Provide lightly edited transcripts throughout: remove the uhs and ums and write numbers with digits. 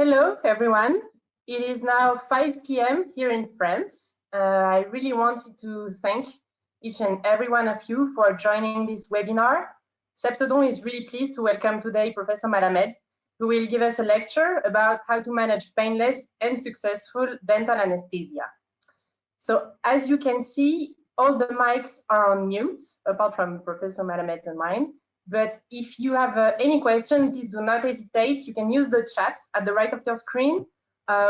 Hello, everyone. It is now 5 p.m. here in France. I really wanted to thank each and every one of you for joining this webinar. Septodont is really pleased to welcome today Professor Malamed, who will give us a lecture about how to manage painless and successful dental anesthesia. So as you can see, all the mics are on mute, apart from Professor Malamed and mine. But if you have any question, please do not hesitate. You can use the chat at the right of your screen.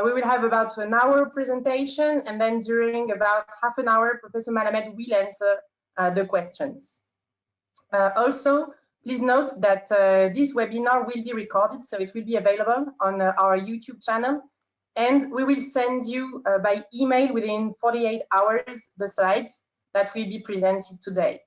We will have about an hour presentation, and then during about half an hour, Professor Malamed will answer the questions. Also, please note that this webinar will be recorded, so it will be available on our YouTube channel. And we will send you by email within 48 hours the slides that will be presented today.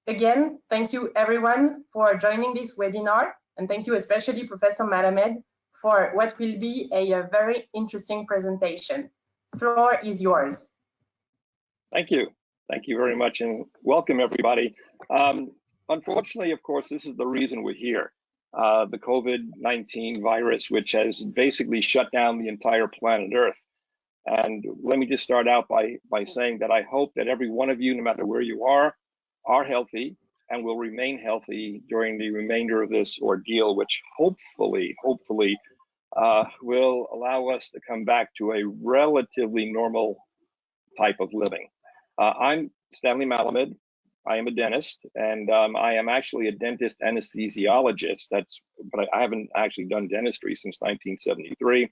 Again, thank you everyone for joining this webinar, and thank you especially Professor Malamed for what will be a very interesting presentation. The floor is yours. Thank you. Thank you very much, and welcome everybody. Unfortunately, of course, this is the reason we're here. The COVID-19 virus, which has basically shut down the entire planet Earth. And let me just start out by saying that I hope that every one of you, no matter where you are healthy and will remain healthy during the remainder of this ordeal, which hopefully will allow us to come back to a relatively normal type of living. I'm Stanley Malamed. I am a dentist, and I am actually a dentist anesthesiologist. But I haven't actually done dentistry since 1973.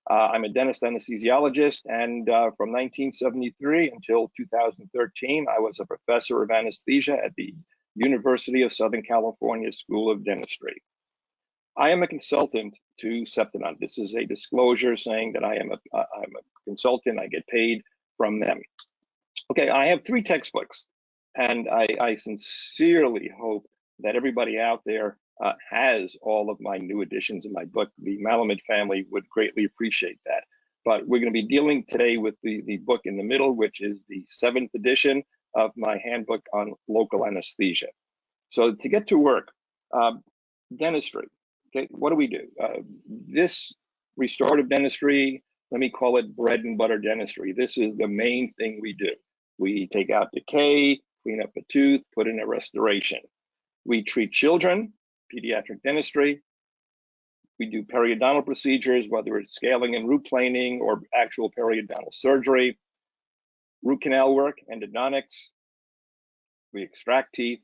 I'm a dentist anesthesiologist, and from 1973 until 2013, I was a professor of anesthesia at the University of Southern California School of Dentistry. I am a consultant to Septodont. This is a disclosure saying that I'm a consultant. I get paid from them. Okay, I have 3 textbooks, and I sincerely hope that everybody out there has all of my new editions in my book. The Malamed family would greatly appreciate that. But we're going to be dealing today with the book in the middle, which is the 7th edition of my handbook on local anesthesia. So to get to work, dentistry. Okay, what do we do? This restorative dentistry, let me call it bread and butter dentistry. This is the main thing we do. We take out decay, clean up a tooth, put in a restoration. We treat children, pediatric dentistry. We do periodontal procedures, whether it's scaling and root planing or actual periodontal surgery, root canal work, endodontics. We extract teeth,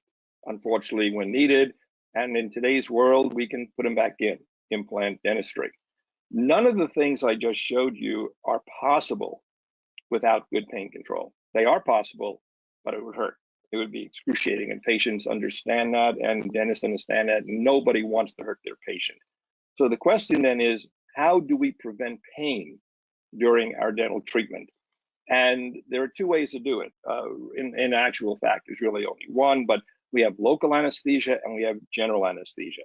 unfortunately, when needed. And in today's world, we can put them back in, implant dentistry. None of the things I just showed you are possible without good pain control. They are possible, but it would hurt. It would be excruciating, and patients understand that, and dentists understand that. Nobody wants to hurt their patient. So the question then is, how do we prevent pain during our dental treatment? And there are 2 ways to do it. In actual fact, there's really only one, but we have local anesthesia and we have general anesthesia.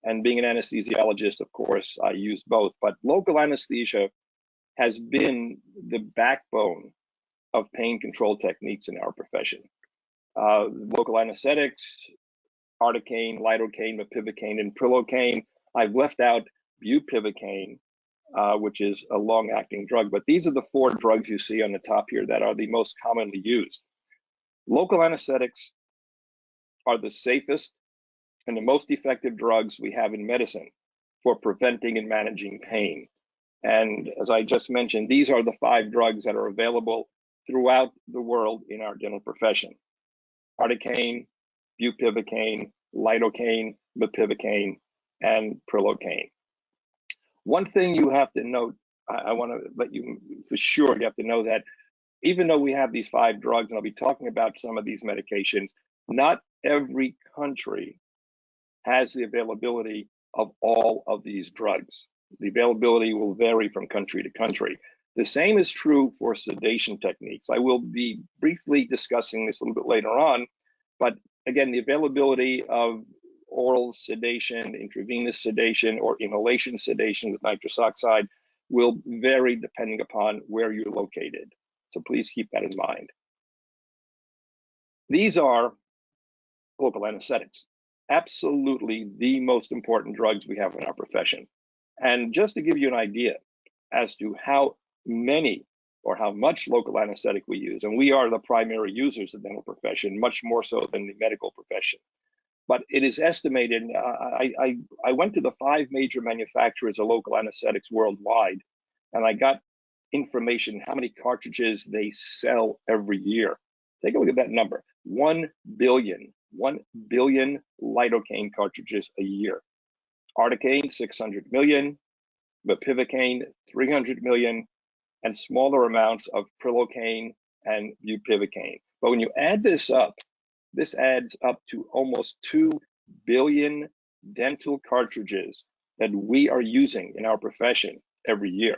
And being an anesthesiologist, of course, I use both, but local anesthesia has been the backbone of pain control techniques in our profession. Local anesthetics, articaine, lidocaine, mepivacaine, and prilocaine. I've left out bupivacaine, which is a long-acting drug, but these are the 4 drugs you see on the top here that are the most commonly used. Local anesthetics are the safest and the most effective drugs we have in medicine for preventing and managing pain. And as I just mentioned, these are the 5 drugs that are available throughout the world in our dental profession: articaine, bupivacaine, lidocaine, mepivacaine, and prilocaine. One thing you have to note, I want to let you, for sure, you have to know that even though we have these 5 drugs, and I'll be talking about some of these medications, not every country has the availability of all of these drugs. The availability will vary from country to country. The same is true for sedation techniques. I will be briefly discussing this a little bit later on, but again, the availability of oral sedation, intravenous sedation, or inhalation sedation with nitrous oxide will vary depending upon where you're located. So please keep that in mind. These are local anesthetics, absolutely the most important drugs we have in our profession. And just to give you an idea as to how many or how much local anesthetic we use, and we are the primary users of the dental profession, much more so than the medical profession. But it is estimated, I went to the 5 major manufacturers of local anesthetics worldwide, and I got information how many cartridges they sell every year. Take a look at that number, 1 billion lidocaine cartridges a year. Articaine, 600 million, bupivacaine, 300 million, and smaller amounts of prilocaine and bupivacaine. But when you add this up, this adds up to almost 2 billion dental cartridges that we are using in our profession every year.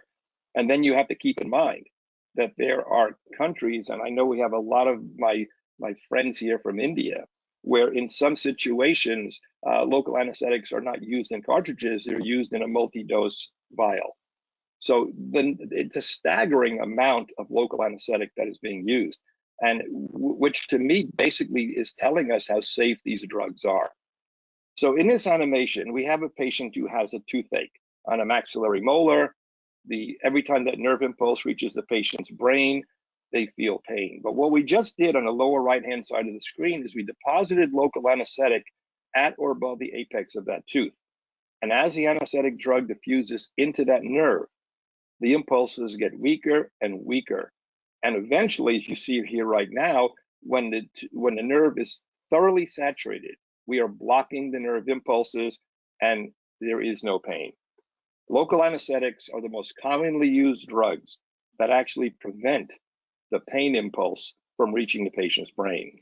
And then you have to keep in mind that there are countries, and I know we have a lot of my friends here from India, where in some situations, local anesthetics are not used in cartridges, they're used in a multi-dose vial. So then it's a staggering amount of local anesthetic that is being used, and which to me basically is telling us how safe these drugs are. So in this animation, we have a patient who has a toothache on a maxillary molar. Every time that nerve impulse reaches the patient's brain, they feel pain. But what we just did on the lower right-hand side of the screen is we deposited local anesthetic at or above the apex of that tooth. And as the anesthetic drug diffuses into that nerve, the impulses get weaker and weaker. And eventually, as you see here right now, when the nerve is thoroughly saturated, we are blocking the nerve impulses and there is no pain. Local anesthetics are the most commonly used drugs that actually prevent the pain impulse from reaching the patient's brain.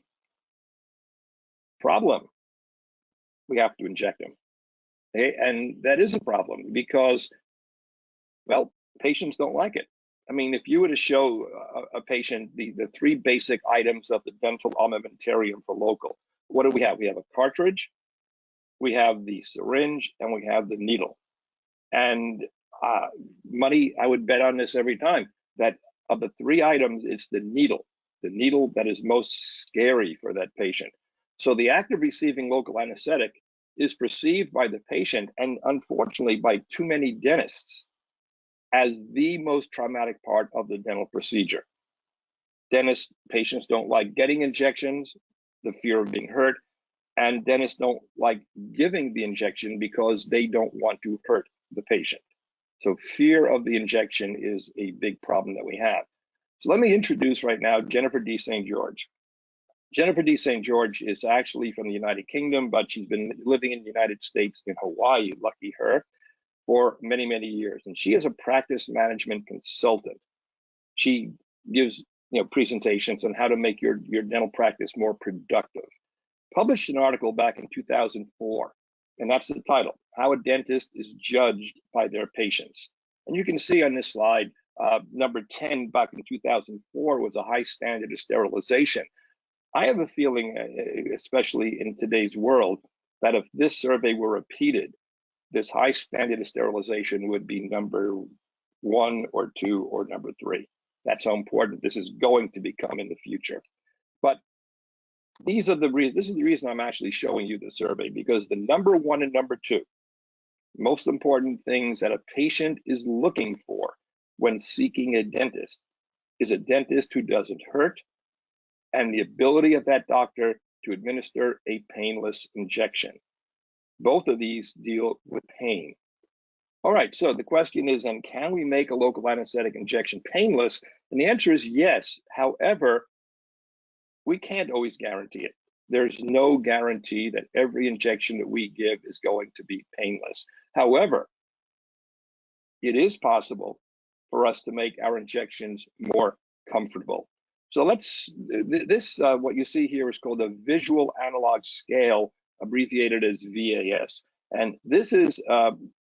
Problem, we have to inject them. Okay? And that is a problem because, well, patients don't like it. I mean, if you were to show a patient the 3 basic items of the dental armamentarium for local, what do we have? We have a cartridge, we have the syringe, and we have the needle. And money, I would bet on this every time, that of the 3 items, it's the needle that is most scary for that patient. So the act of receiving local anesthetic is perceived by the patient, and unfortunately by too many dentists, as the most traumatic part of the dental procedure. Patients don't like getting injections, the fear of being hurt, and dentists don't like giving the injection because they don't want to hurt the patient. So fear of the injection is a big problem that we have. So let me introduce right now Jennifer D. St. George. Jennifer D. St. George is actually from the United Kingdom, but she's been living in the United States, in Hawaii, lucky her, for many, many years. And she is a practice management consultant. She gives presentations on how to make your dental practice more productive. Published an article back in 2004, and that's the title, How a Dentist is Judged by Their Patients. And you can see on this slide, number 10 back in 2004 was a high standard of sterilization. I have a feeling, especially in today's world, that if this survey were repeated, this high standard of sterilization would be number 1 or 2 or number 3. That's how important this is going to become in the future. But this is the reason I'm actually showing you the survey, because the number 1 and number 2 most important things that a patient is looking for when seeking a dentist is a dentist who doesn't hurt, and the ability of that doctor to administer a painless injection. Both of these deal with pain. All right, so the question is, then, can we make a local anesthetic injection painless? And the answer is yes. However, we can't always guarantee it. There's no guarantee that every injection that we give is going to be painless. However, it is possible for us to make our injections more comfortable. So what you see here is called a visual analog scale, abbreviated as VAS. And this is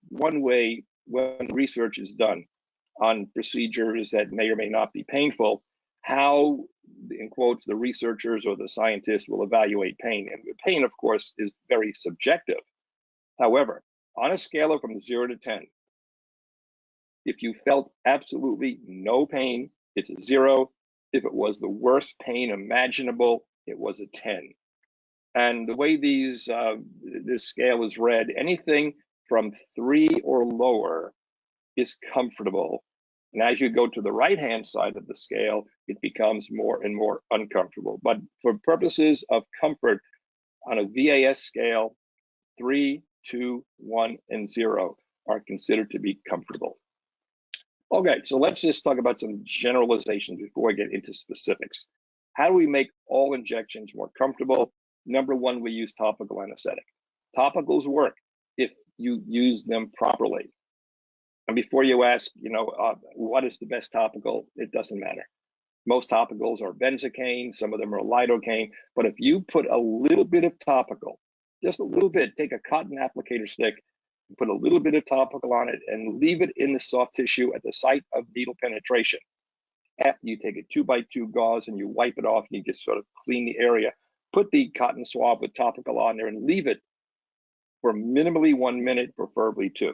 one way when research is done on procedures that may or may not be painful, how, in quotes, the researchers or the scientists will evaluate pain. And pain, of course, is very subjective. However, on a scale of from 0 to 10, if you felt absolutely no pain, it's a 0. If it was the worst pain imaginable, it was a 10. And the way this scale is read, anything from 3 or lower is comfortable. And as you go to the right-hand side of the scale, it becomes more and more uncomfortable. But for purposes of comfort, on a VAS scale, 3, 2, 1, and 0 are considered to be comfortable. Okay, so let's just talk about some generalizations before I get into specifics. How do we make all injections more comfortable? Number one, we use topical anesthetic. Topicals work if you use them properly. And before you ask, what is the best topical, it doesn't matter. Most topicals are benzocaine, some of them are lidocaine, but if you put a little bit of topical, just a little bit, take a cotton applicator stick, and put a little bit of topical on it and leave it in the soft tissue at the site of needle penetration. After you take a 2x2 gauze and you wipe it off, and you just sort of clean the area, put the cotton swab with topical on there and leave it for minimally 1 minute, preferably 2.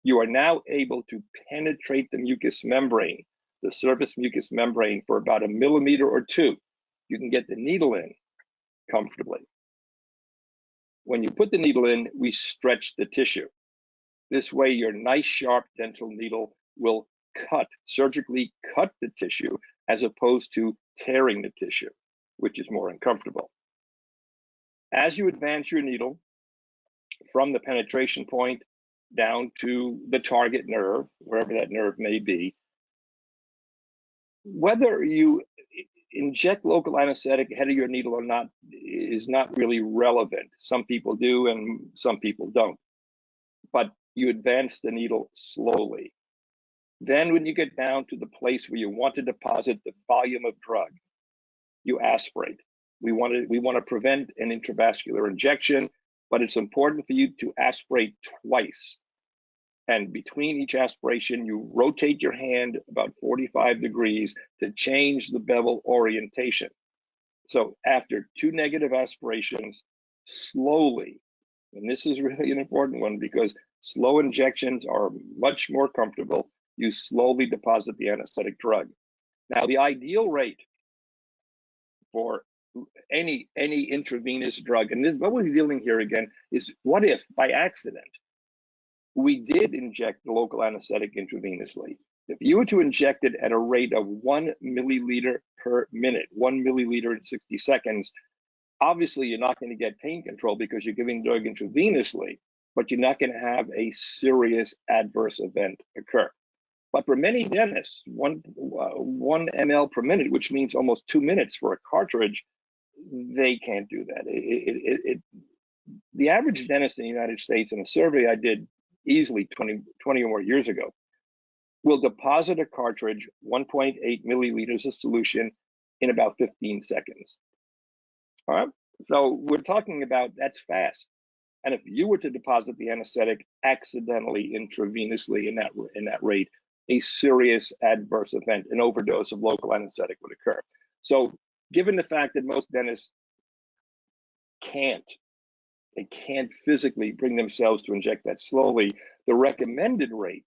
You are now able to penetrate the mucous membrane, the surface mucous membrane, for about 1 millimeter or 2. You can get the needle in comfortably. When you put the needle in, we stretch the tissue. This way, your nice sharp dental needle will surgically cut the tissue, as opposed to tearing the tissue, which is more uncomfortable. As you advance your needle from the penetration point down to the target nerve, wherever that nerve may be, whether you inject local anesthetic ahead of your needle or not is not really relevant. Some people do and some people don't. But you advance the needle slowly. Then when you get down to the place where you want to deposit the volume of drug, you aspirate. We want to prevent an intravascular injection, but it's important for you to aspirate twice. And between each aspiration, you rotate your hand about 45 degrees to change the bevel orientation. So after 2 negative aspirations, slowly, and this is really an important one because slow injections are much more comfortable, you slowly deposit the anesthetic drug. Now, the ideal rate for any intravenous drug, and this, what we're dealing here again is, what if by accident we did inject the local anesthetic intravenously? If you were to inject it at a rate of 1 milliliter per minute, 1 milliliter in 60 seconds, obviously you're not going to get pain control because you're giving drug intravenously, but you're not going to have a serious adverse event occur. But for many dentists, 1 ml per minute, which means almost 2 minutes for a cartridge, they can't do that. The average dentist in the United States, in a survey I did easily 20 or more years ago, will deposit a cartridge, 1.8 milliliters of solution, in about 15 seconds. All right, so we're talking about, that's fast. And if you were to deposit the anesthetic accidentally intravenously in that rate, a serious adverse event, an overdose of local anesthetic, would occur. So given the fact that most dentists can't physically bring themselves to inject that slowly, the recommended rate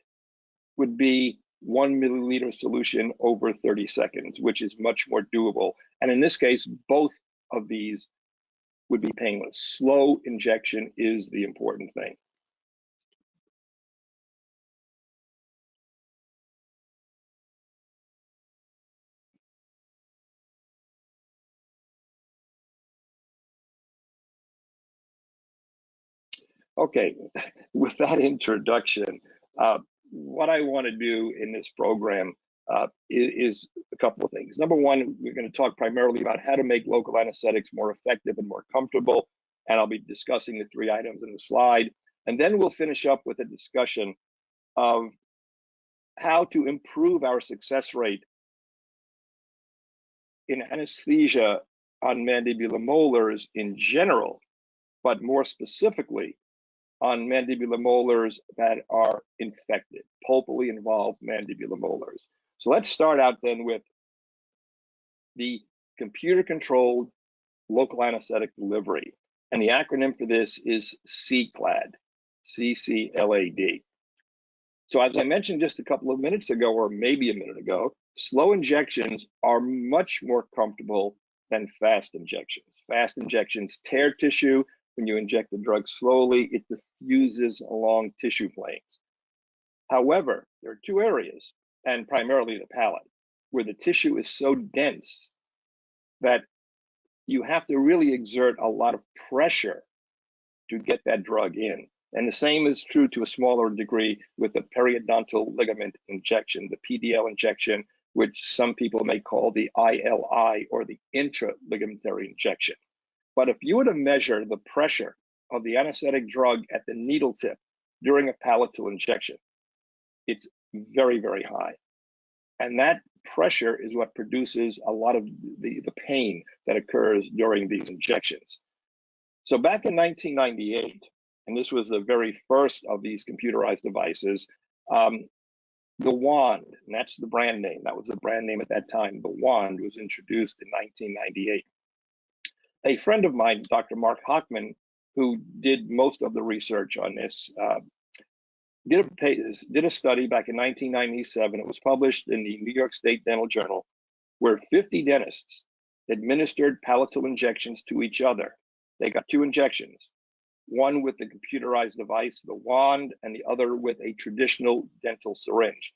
would be 1 milliliter solution over 30 seconds, which is much more doable. And in this case, both of these would be painless. Slow injection is the important thing. Okay, with that introduction, what I want to do in this program is a couple of things. Number one, we're going to talk primarily about how to make local anesthetics more effective and more comfortable, and I'll be discussing the 3 items in the slide. And then we'll finish up with a discussion of how to improve our success rate in anesthesia on mandibular molars in general, but more specifically on mandibular molars that are infected, pulpally involved mandibular molars. So let's start out then with the computer-controlled local anesthetic delivery. And the acronym for this is C-CLAD, C-C-L-A-D. So as I mentioned just a couple of minutes ago, or maybe a minute ago, slow injections are much more comfortable than fast injections. Fast injections tear tissue, when you inject the drug slowly, it diffuses along tissue planes. However, there are two areas, and primarily the palate, where the tissue is so dense that you have to really exert a lot of pressure to get that drug in. And the same is true to a smaller degree with the periodontal ligament injection, the PDL injection, which some people may call the ILI or the intraligamentary injection. But if you were to measure the pressure of the anesthetic drug at the needle tip during a palatal injection, it's very, very high. And that pressure is what produces a lot of the pain that occurs during these injections. So back in 1998, and this was the very first of these computerized devices, the wand, and that's the brand name, that was the brand name at that time, the wand was introduced in 1998. A friend of mine, Dr. Mark Hochman, who did most of the research on this, did a study back in 1997. It was published in the New York State Dental Journal, where 50 dentists administered palatal injections to each other. They got 2 injections, one with the computerized device, the wand, and the other with a traditional dental syringe.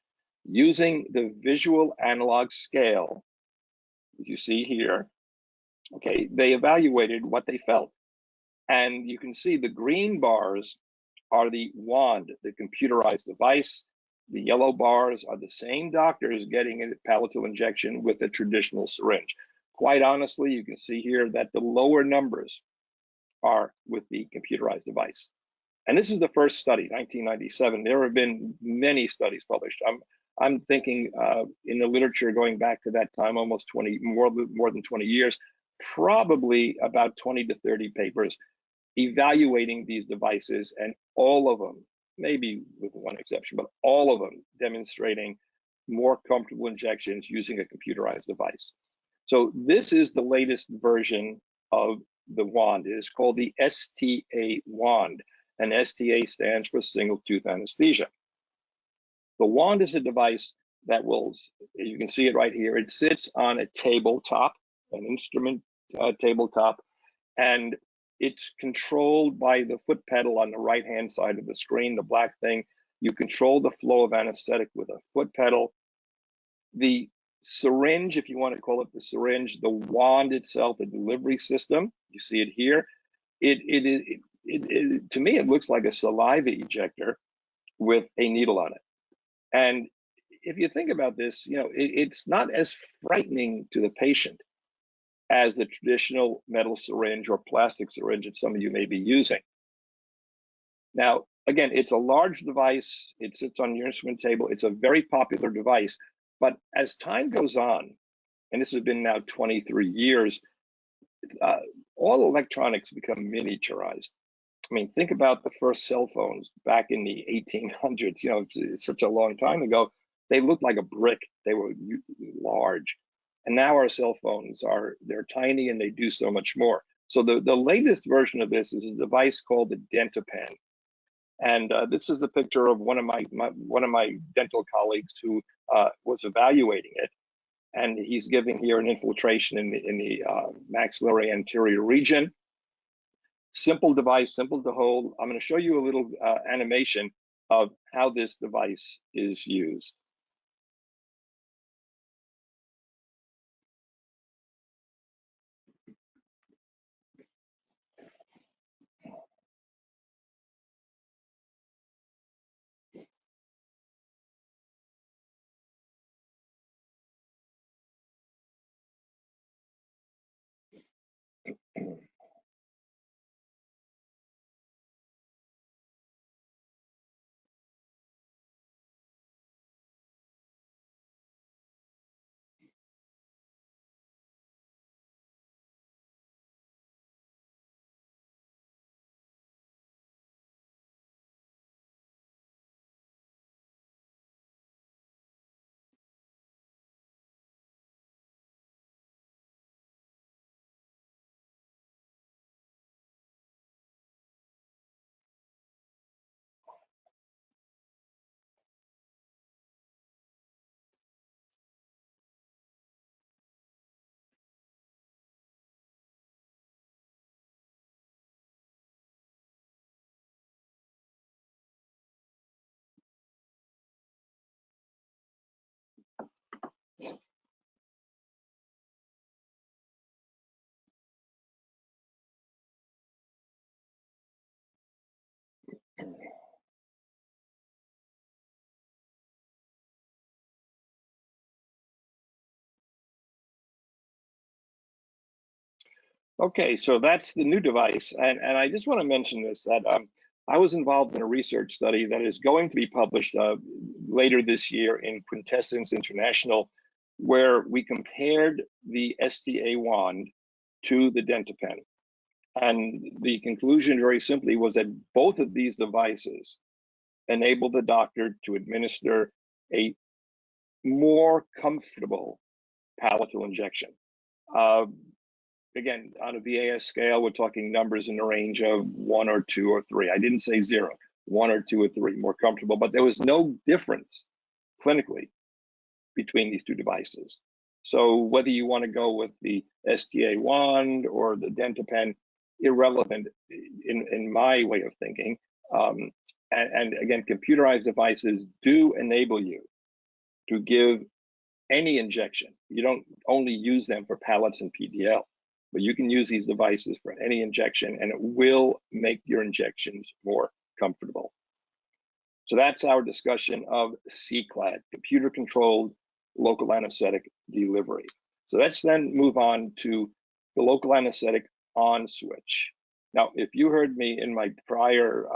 Using the visual analog scale, as you see here, okay, they evaluated what they felt. And you can see the green bars are the wand, the computerized device. The yellow bars are the same doctors getting a palatal injection with a traditional syringe. Quite honestly, you can see here that the lower numbers are with the computerized device. And this is the first study, 1997. There have been many studies published. I'm thinking in the literature going back to that time, almost 20, more than 20 years, probably about 20 to 30 papers evaluating these devices, and all of them, maybe with one exception, but all of them demonstrating more comfortable injections using a computerized device. So this is the latest version of the wand. It is called the STA wand, and STA stands for single tooth anesthesia. The wand is a device that will, you can see it right here, it sits on a tabletop, an instrument tabletop, and it's controlled by the foot pedal on the right-hand side of the screen, the black thing. You control the flow of anesthetic with a foot pedal. The syringe, if you want to call it the syringe, the wand itself, the delivery system, you see it here. To me, it looks like a saliva ejector with a needle on it. And if you think about this, you know, it's not as frightening to the patient as the traditional metal syringe or plastic syringe that some of you may be using. Now, again, it's a large device. It sits on your instrument table. It's a very popular device. But as time goes on, and this has been now 23 years, all electronics become miniaturized. I mean, think about the first cell phones back in the 1800s. You know, it's such a long time ago. They looked like a brick. They were large. And now our cell phones they're tiny and they do so much more. So the latest version of this is a device called the DentaPen. And this is the picture of one of my dental colleagues who was evaluating it. And he's giving here an infiltration in the maxillary anterior region. Simple device, simple to hold. I'm going to show you a little animation of how this device is used. Okay, so that's the new device. And I just want to mention this, that I was involved in a research study that is going to be published later this year in Quintessence International, where we compared the STA wand to the DentaPen. And the conclusion very simply was that both of these devices enable the doctor to administer a more comfortable palatal injection. Again, on a VAS scale, we're talking numbers in the range of 1 or 2 or 3. I didn't say 0, 1 or 2 or 3, more comfortable, but there was no difference clinically between these two devices. So whether you want to go with the STA wand or the DentaPen, irrelevant in my way of thinking. And again, computerized devices do enable you to give any injection. You don't only use them for palates and PDL, but you can use these devices for any injection, and it will make your injections more comfortable. So that's our discussion of C-CLAD, computer-controlled local anesthetic delivery. So let's then move on to the local anesthetic on switch. Now, if you heard me in my prior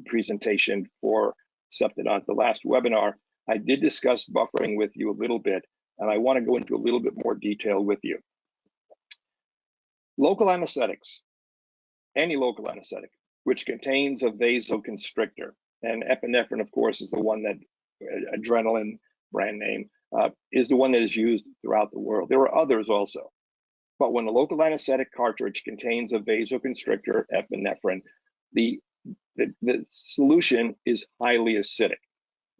presentation for Septodont, the last webinar, I did discuss buffering with you a little bit, and I want to go into a little bit more detail with you. Local anesthetics, any local anesthetic, which contains a vasoconstrictor, and epinephrine, of course, is the one that, adrenaline brand name, is the one that is used throughout the world. There are others also. But when a local anesthetic cartridge contains a vasoconstrictor, epinephrine, the solution is highly acidic.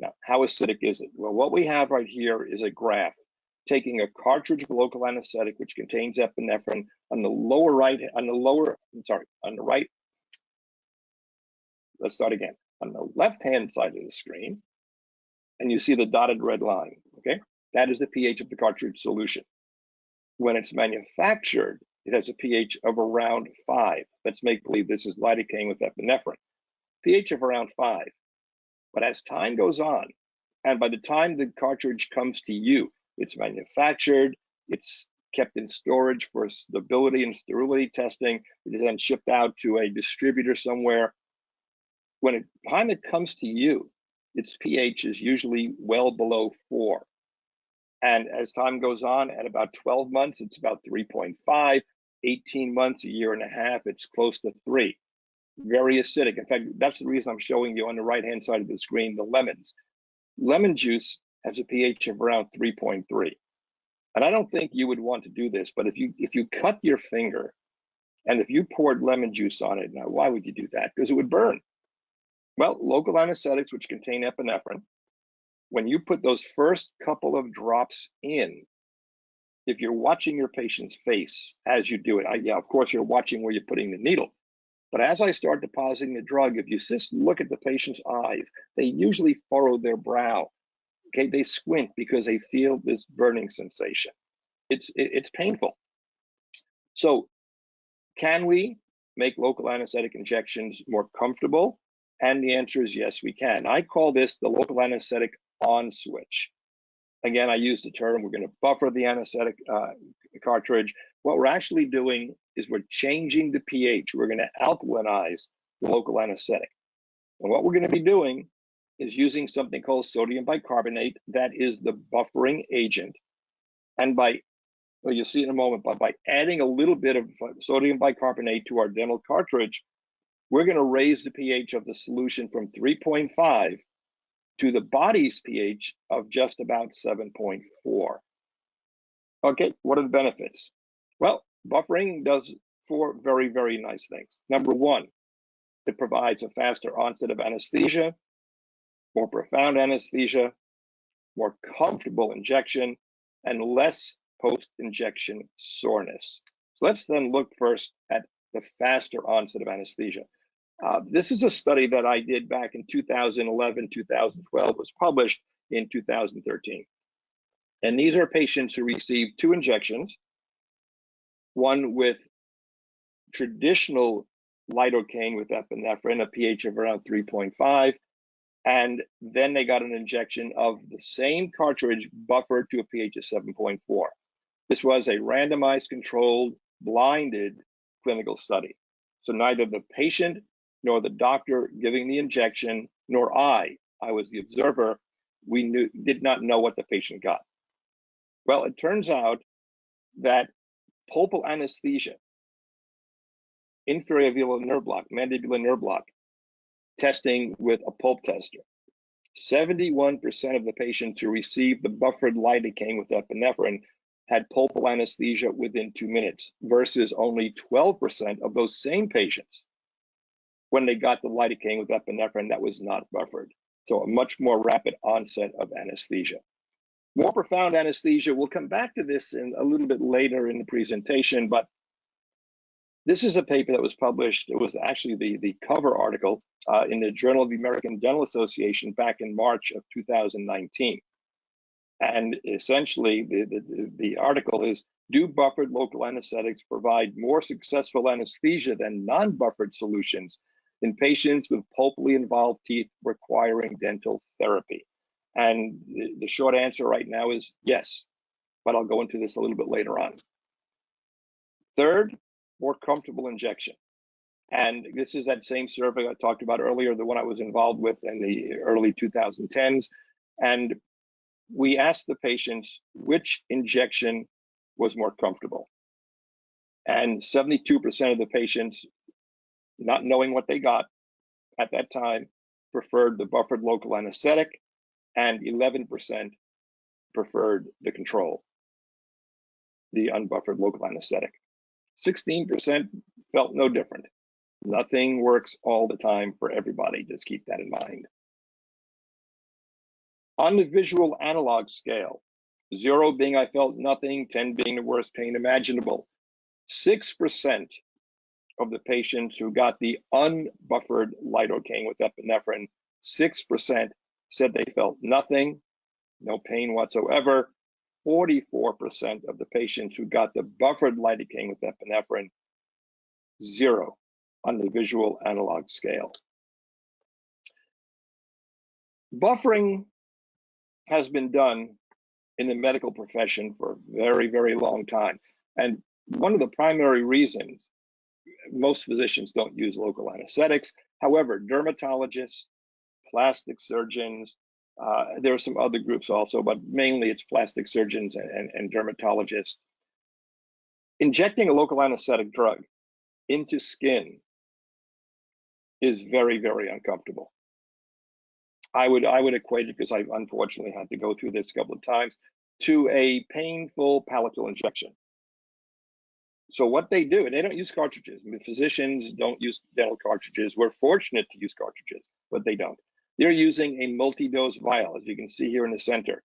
Now, how acidic is it? Well, what we have right here is a graph taking a cartridge of local anesthetic which contains epinephrine on the lower right, on the right. Let's start again. On the left-hand side of the screen, and you see the dotted red line, okay? That is the pH of the cartridge solution. When it's manufactured, it has a pH of around 5. Let's make believe this is lidocaine with epinephrine. pH of around 5. But as time goes on, and by the time the cartridge comes to you, it's manufactured, it's kept in storage for stability and sterility testing, it is then shipped out to a distributor somewhere. When the time it comes to you, its pH is usually well below 4. And as time goes on, at about 12 months, it's about 3.5, 18 months, a year and a half, it's close to 3. Very acidic. In fact, that's the reason I'm showing you on the right-hand side of the screen, the lemons. Lemon juice has a pH of around 3.3. And I don't think you would want to do this, but if you cut your finger and if you poured lemon juice on it, now why would you do that? Because it would burn. Well, local anesthetics, which contain epinephrine, when you put those first couple of drops in, if you're watching your patient's face as you do it, yeah, of course you're watching where you're putting the needle. But as I start depositing the drug, if you just look at the patient's eyes, they usually furrow their brow. Okay, they squint because they feel this burning sensation. It's painful. So can we make local anesthetic injections more comfortable? And the answer is yes, we can. I call this the local anesthetic on switch. Again, I use the term, we're going to buffer the anesthetic cartridge. What we're actually doing is we're changing the pH. We're going to alkalinize the local anesthetic. And what we're going to be doing is using something called sodium bicarbonate. That is the buffering agent. And by, well, you'll see in a moment, but by adding a little bit of sodium bicarbonate to our dental cartridge, we're going to raise the pH of the solution from 3.5 to the body's pH of just about 7.4. Okay, what are the benefits? Well, buffering does 4 very, very nice things. Number 1, it provides a faster onset of anesthesia, more profound anesthesia, more comfortable injection, and less post-injection soreness. So let's then look first at the faster onset of anesthesia. This is a study that I did back in 2011, 2012, was published in 2013. And these are patients who received 2 injections, one with traditional lidocaine with epinephrine, a pH of around 3.5. And then they got an injection of the same cartridge buffered to a pH of 7.4. This was a randomized, controlled, blinded clinical study. So neither the patient nor the doctor giving the injection, nor I was the observer, did not know what the patient got. Well, it turns out that pulpal anesthesia, inferior velar nerve block, mandibular nerve block, testing with a pulp tester, 71% of the patients who received the buffered lidocaine with epinephrine had pulpal anesthesia within 2 minutes, versus only 12% of those same patients when they got the lidocaine with epinephrine that was not buffered. So a much more rapid onset of anesthesia. More profound anesthesia, we'll come back to this in a little bit later in the presentation, but this is a paper that was published. It was actually the cover article in the Journal of the American Dental Association back in March of 2019. And essentially, the article is, do buffered local anesthetics provide more successful anesthesia than non-buffered solutions in patients with pulpally involved teeth requiring dental therapy? And the short answer right now is yes, but I'll go into this a little bit later on. Third, more comfortable injection. And this is that same survey I talked about earlier, the one I was involved with in the early 2010s. And we asked the patients which injection was more comfortable. And 72% of the patients, not knowing what they got at that time, preferred the buffered local anesthetic, and 11% preferred the control, the unbuffered local anesthetic. 16% felt no different. Nothing works all the time for everybody. Just keep that in mind. On the visual analog scale, 0 being I felt nothing, 10 being the worst pain imaginable, 6% of the patients who got the unbuffered lidocaine with epinephrine, 6% said they felt nothing, no pain whatsoever. 44% of the patients who got the buffered lidocaine with epinephrine, 0 on the visual analog scale. Buffering has been done in the medical profession for a very, very long time. And one of the primary reasons most physicians don't use local anesthetics, however, dermatologists, plastic surgeons, there are some other groups also, but mainly it's plastic surgeons and dermatologists. Injecting a local anesthetic drug into skin is very, very uncomfortable. I would equate it, because I unfortunately had to go through this a couple of times, to a painful palatal injection. So what they do, and they don't use cartridges. I mean, physicians don't use dental cartridges. We're fortunate to use cartridges, but they don't. They're using a multi-dose vial, as you can see here in the center.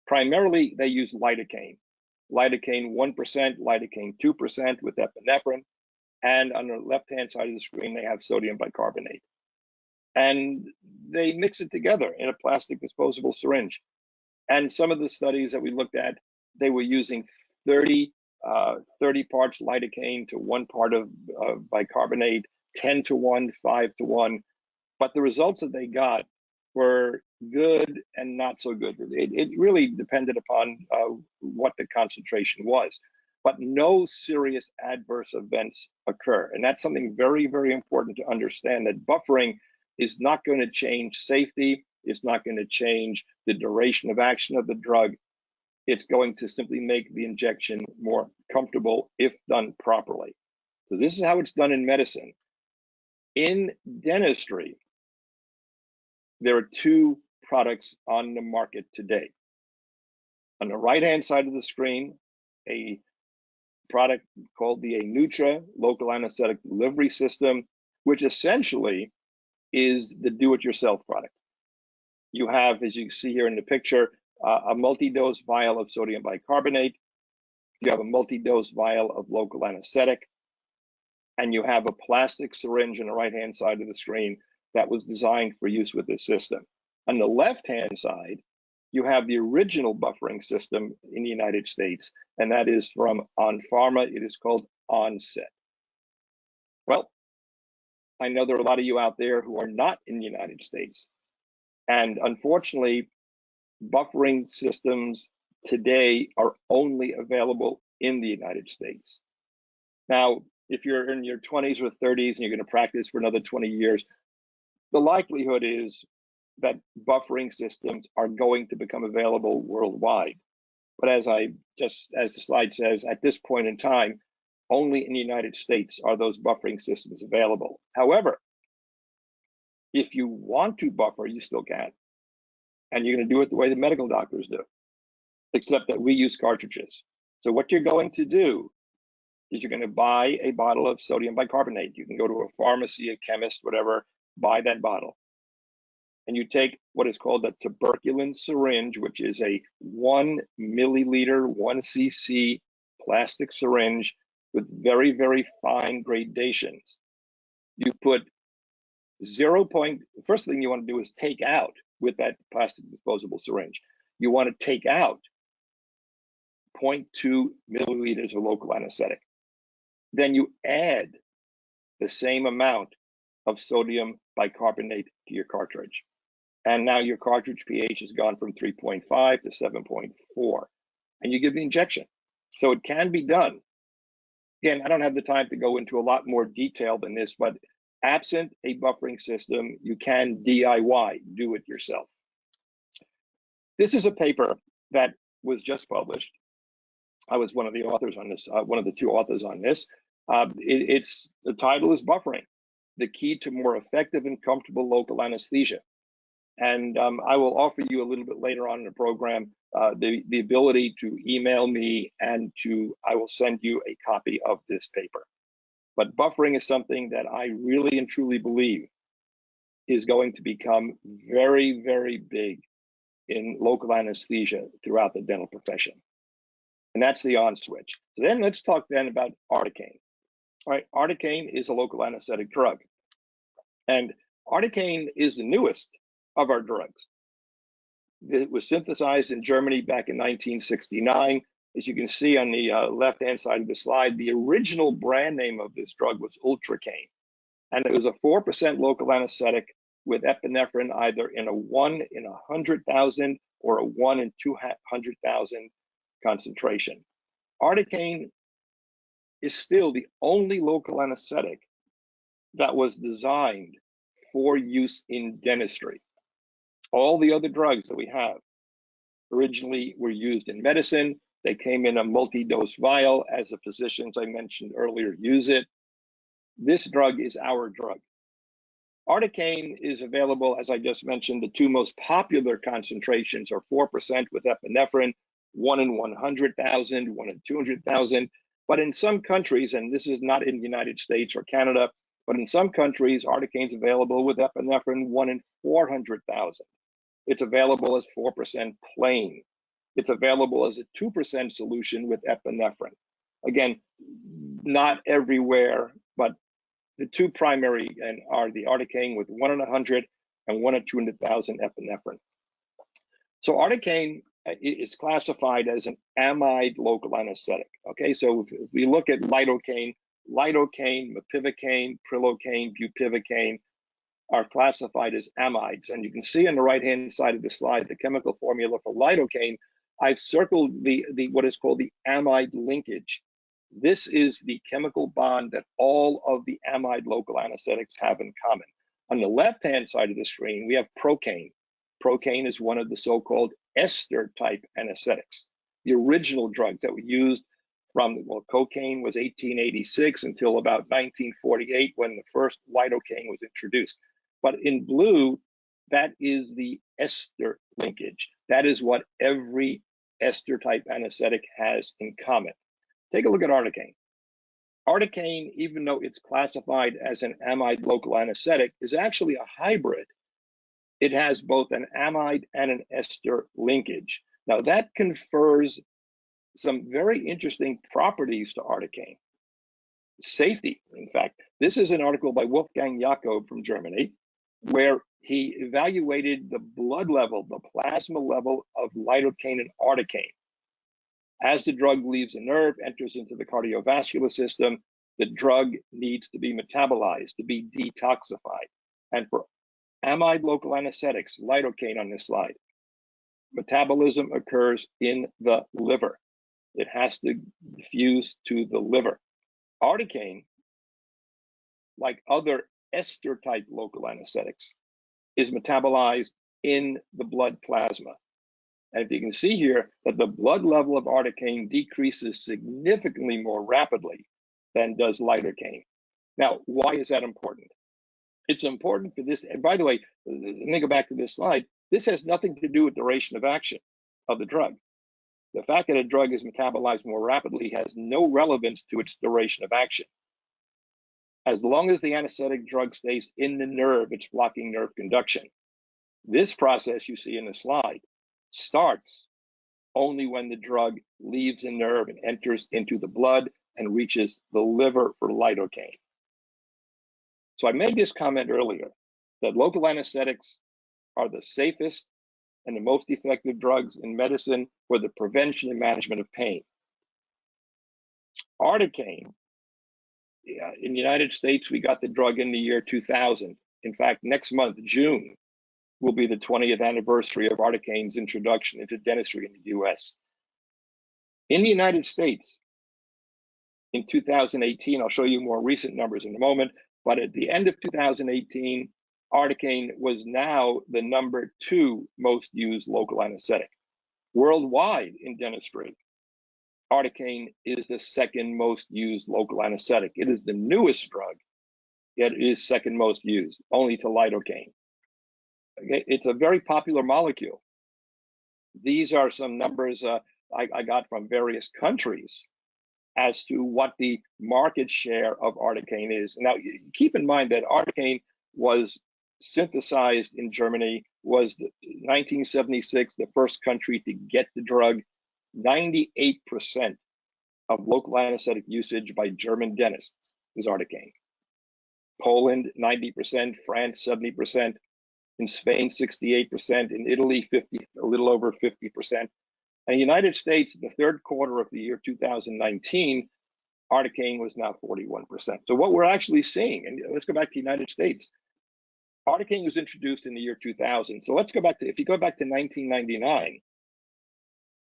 Primarily, they use lidocaine. Lidocaine 1%, lidocaine 2% with epinephrine. And on the left-hand side of the screen, they have sodium bicarbonate. And they mix it together in a plastic disposable syringe. And some of the studies that we looked at, they were using 30 parts lidocaine to 1 part of bicarbonate, 10 to 1, 5 to 1. But the results that they got were good and not so good. It really depended upon what the concentration was. But no serious adverse events occur. And that's something very, very important to understand, that buffering is not going to change safety. It's not going to change the duration of action of the drug. It's going to simply make the injection more comfortable if done properly. So this is how it's done in medicine. In dentistry, there are 2 products on the market today. On the right-hand side of the screen, a product called the Anutra local anesthetic delivery system, which essentially is the do-it-yourself product. You have, as you see here in the picture, a multi-dose vial of sodium bicarbonate. You have a multi-dose vial of local anesthetic, and you have a plastic syringe on the right-hand side of the screen that was designed for use with this system. On the left-hand side, you have the original buffering system in the United States, and that is from On Pharma. It is called Onset. Well, I know there are a lot of you out there who are not in the United States. And unfortunately, buffering systems today are only available in the United States. Now, if you're in your 20s or 30s and you're going to practice for another 20 years, the likelihood is that buffering systems are going to become available worldwide. But as the slide says, at this point in time, only in the United States are those buffering systems available. However, if you want to buffer, you still can. And you're going to do it the way the medical doctors do, except that we use cartridges. So what you're going to do is you're going to buy a bottle of sodium bicarbonate. You can go to a pharmacy, a chemist, whatever, buy that bottle. And you take what is called a tuberculin syringe, which is a 1 milliliter, 1 cc plastic syringe with very, very fine gradations. You put first thing you want to do is take out, with that plastic disposable syringe, you want to take out 0.2 milliliters of local anesthetic. Then you add the same amount of sodium bicarbonate to your cartridge. And now your cartridge pH has gone from 3.5 to 7.4, and you give the injection. So it can be done. Again, I don't have the time to go into a lot more detail than this, but absent a buffering system, you can DIY, do it yourself. This is a paper that was just published. I was one of the authors on this, one of the two authors on this. The title is Buffering, the Key to More Effective and Comfortable Local Anesthesia. And I will offer you a little bit later on in the program the ability to email me, and I will send you a copy of this paper. But buffering is something that I really and truly believe is going to become very, very big in local anesthesia throughout the dental profession. And that's the on switch. So then let's talk then about articaine. All right, articaine is a local anesthetic drug. And articaine is the newest of our drugs. It was synthesized in Germany back in 1969. As you can see on the left-hand side of the slide, the original brand name of this drug was Ultracaine. And it was a 4% local anesthetic with epinephrine either in a 1 in 100,000 or a 1 in 200,000 concentration. Articaine is still the only local anesthetic that was designed for use in dentistry. All the other drugs that we have originally were used in medicine. They came in a multi-dose vial, as the physicians I mentioned earlier use it. This drug is our drug. Articaine is available, as I just mentioned. The two most popular concentrations are 4% with epinephrine, 1 in 100,000, 1 in 200,000. But in some countries, and this is not in the United States or Canada, but in some countries, articaine is available with epinephrine 1 in 400,000. It's available as 4% plain. It's available as a 2% solution with epinephrine. Again, not everywhere, but the two primary are the articaine with 1 in 100 and 1 in 200,000 epinephrine. So articaine is classified as an amide local anesthetic. Okay, so if we look at lidocaine, mepivacaine, prilocaine, bupivacaine are classified as amides. And you can see on the right-hand side of the slide, the chemical formula for lidocaine. I've circled what is called the amide linkage. This is the chemical bond that all of the amide local anesthetics have in common. On the left-hand side of the screen, we have procaine. Procaine is one of the so-called ester type anesthetics. The original drugs that were used from, well, cocaine was 1886 until about 1948 when the first lidocaine was introduced. But in blue, that is the ester linkage. That is what every ester type anesthetic has in common. Take a look at articaine. Articaine, even though it's classified as an amide local anesthetic, is actually a hybrid. It has both an amide and an ester linkage. Now that confers some very interesting properties to articaine. Safety, in fact. This is an article by Wolfgang Jakob from Germany, where he evaluated the blood level, the plasma level of lidocaine and articaine. As the drug leaves the nerve, enters into the cardiovascular system, the drug needs to be metabolized, to be detoxified. And for amide local anesthetics, lidocaine on this slide, metabolism occurs in the liver. It has to diffuse to the liver. Articaine, like other ester type local anesthetics, is metabolized in the blood plasma. And if you can see here that the blood level of articaine decreases significantly more rapidly than does lidocaine. Now, why is that important? It's important for this, and by the way, let me go back to this slide. This has nothing to do with duration of action of the drug. The fact that a drug is metabolized more rapidly has no relevance to its duration of action. As long as the anesthetic drug stays in the nerve, it's blocking nerve conduction. This process you see in the slide starts only when the drug leaves the nerve and enters into the blood and reaches the liver for lidocaine. So I made this comment earlier that local anesthetics are the safest and the most effective drugs in medicine for the prevention and management of pain. Articaine, in the United States, we got the drug in the year 2000. In fact, next month, June, will be the 20th anniversary of articaine's introduction into dentistry in the US. In the United States, in 2018, I'll show you more recent numbers in a moment, but at the end of 2018, articaine was now the #2 most used local anesthetic. Worldwide in dentistry, articaine is the second most used local anesthetic. It is the newest drug, yet it is second most used, only to lidocaine. Okay, it's a very popular molecule. These are some numbers I got from various countries as to what the market share of articaine is. Now, keep in mind that articaine was synthesized in Germany, was 1976, the first country to get the drug. 98% of local anesthetic usage by German dentists is articaine. Poland, 90%, France, 70%, in Spain, 68%, in Italy, a little over 50%. And the United States, the third quarter of the year 2019, articaine was now 41%. So what we're actually seeing, and let's go back to the United States, articaine was introduced in the year 2000. So let's go back to, if you go back to 1999,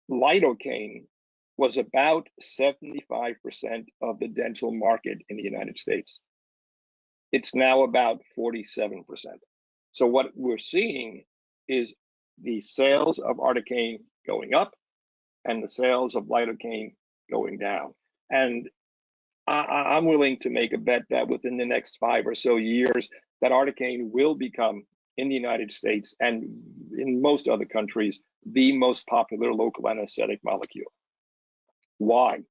lidocaine was about 75% of the dental market in the United States. It's now about 47%. So what we're seeing is the sales of articaine going up and the sales of lidocaine going down. And I'm willing to make a bet that within the next 5 or so years, that articaine will become, in the United States and in most other countries, the most popular local anesthetic molecule. Why?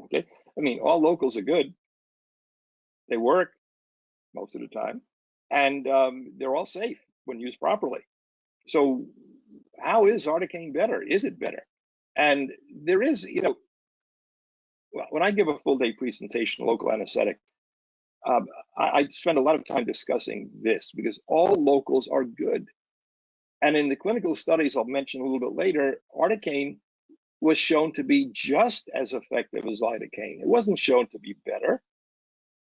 Okay. I mean, all locals are good. They work most of the time, and they're all safe when used properly. So how is articaine better? Is it better? And there is, when I give a full day presentation on local anesthetic, I spend a lot of time discussing this because all locals are good. And in the clinical studies I'll mention a little bit later, articaine was shown to be just as effective as lidocaine. It wasn't shown to be better.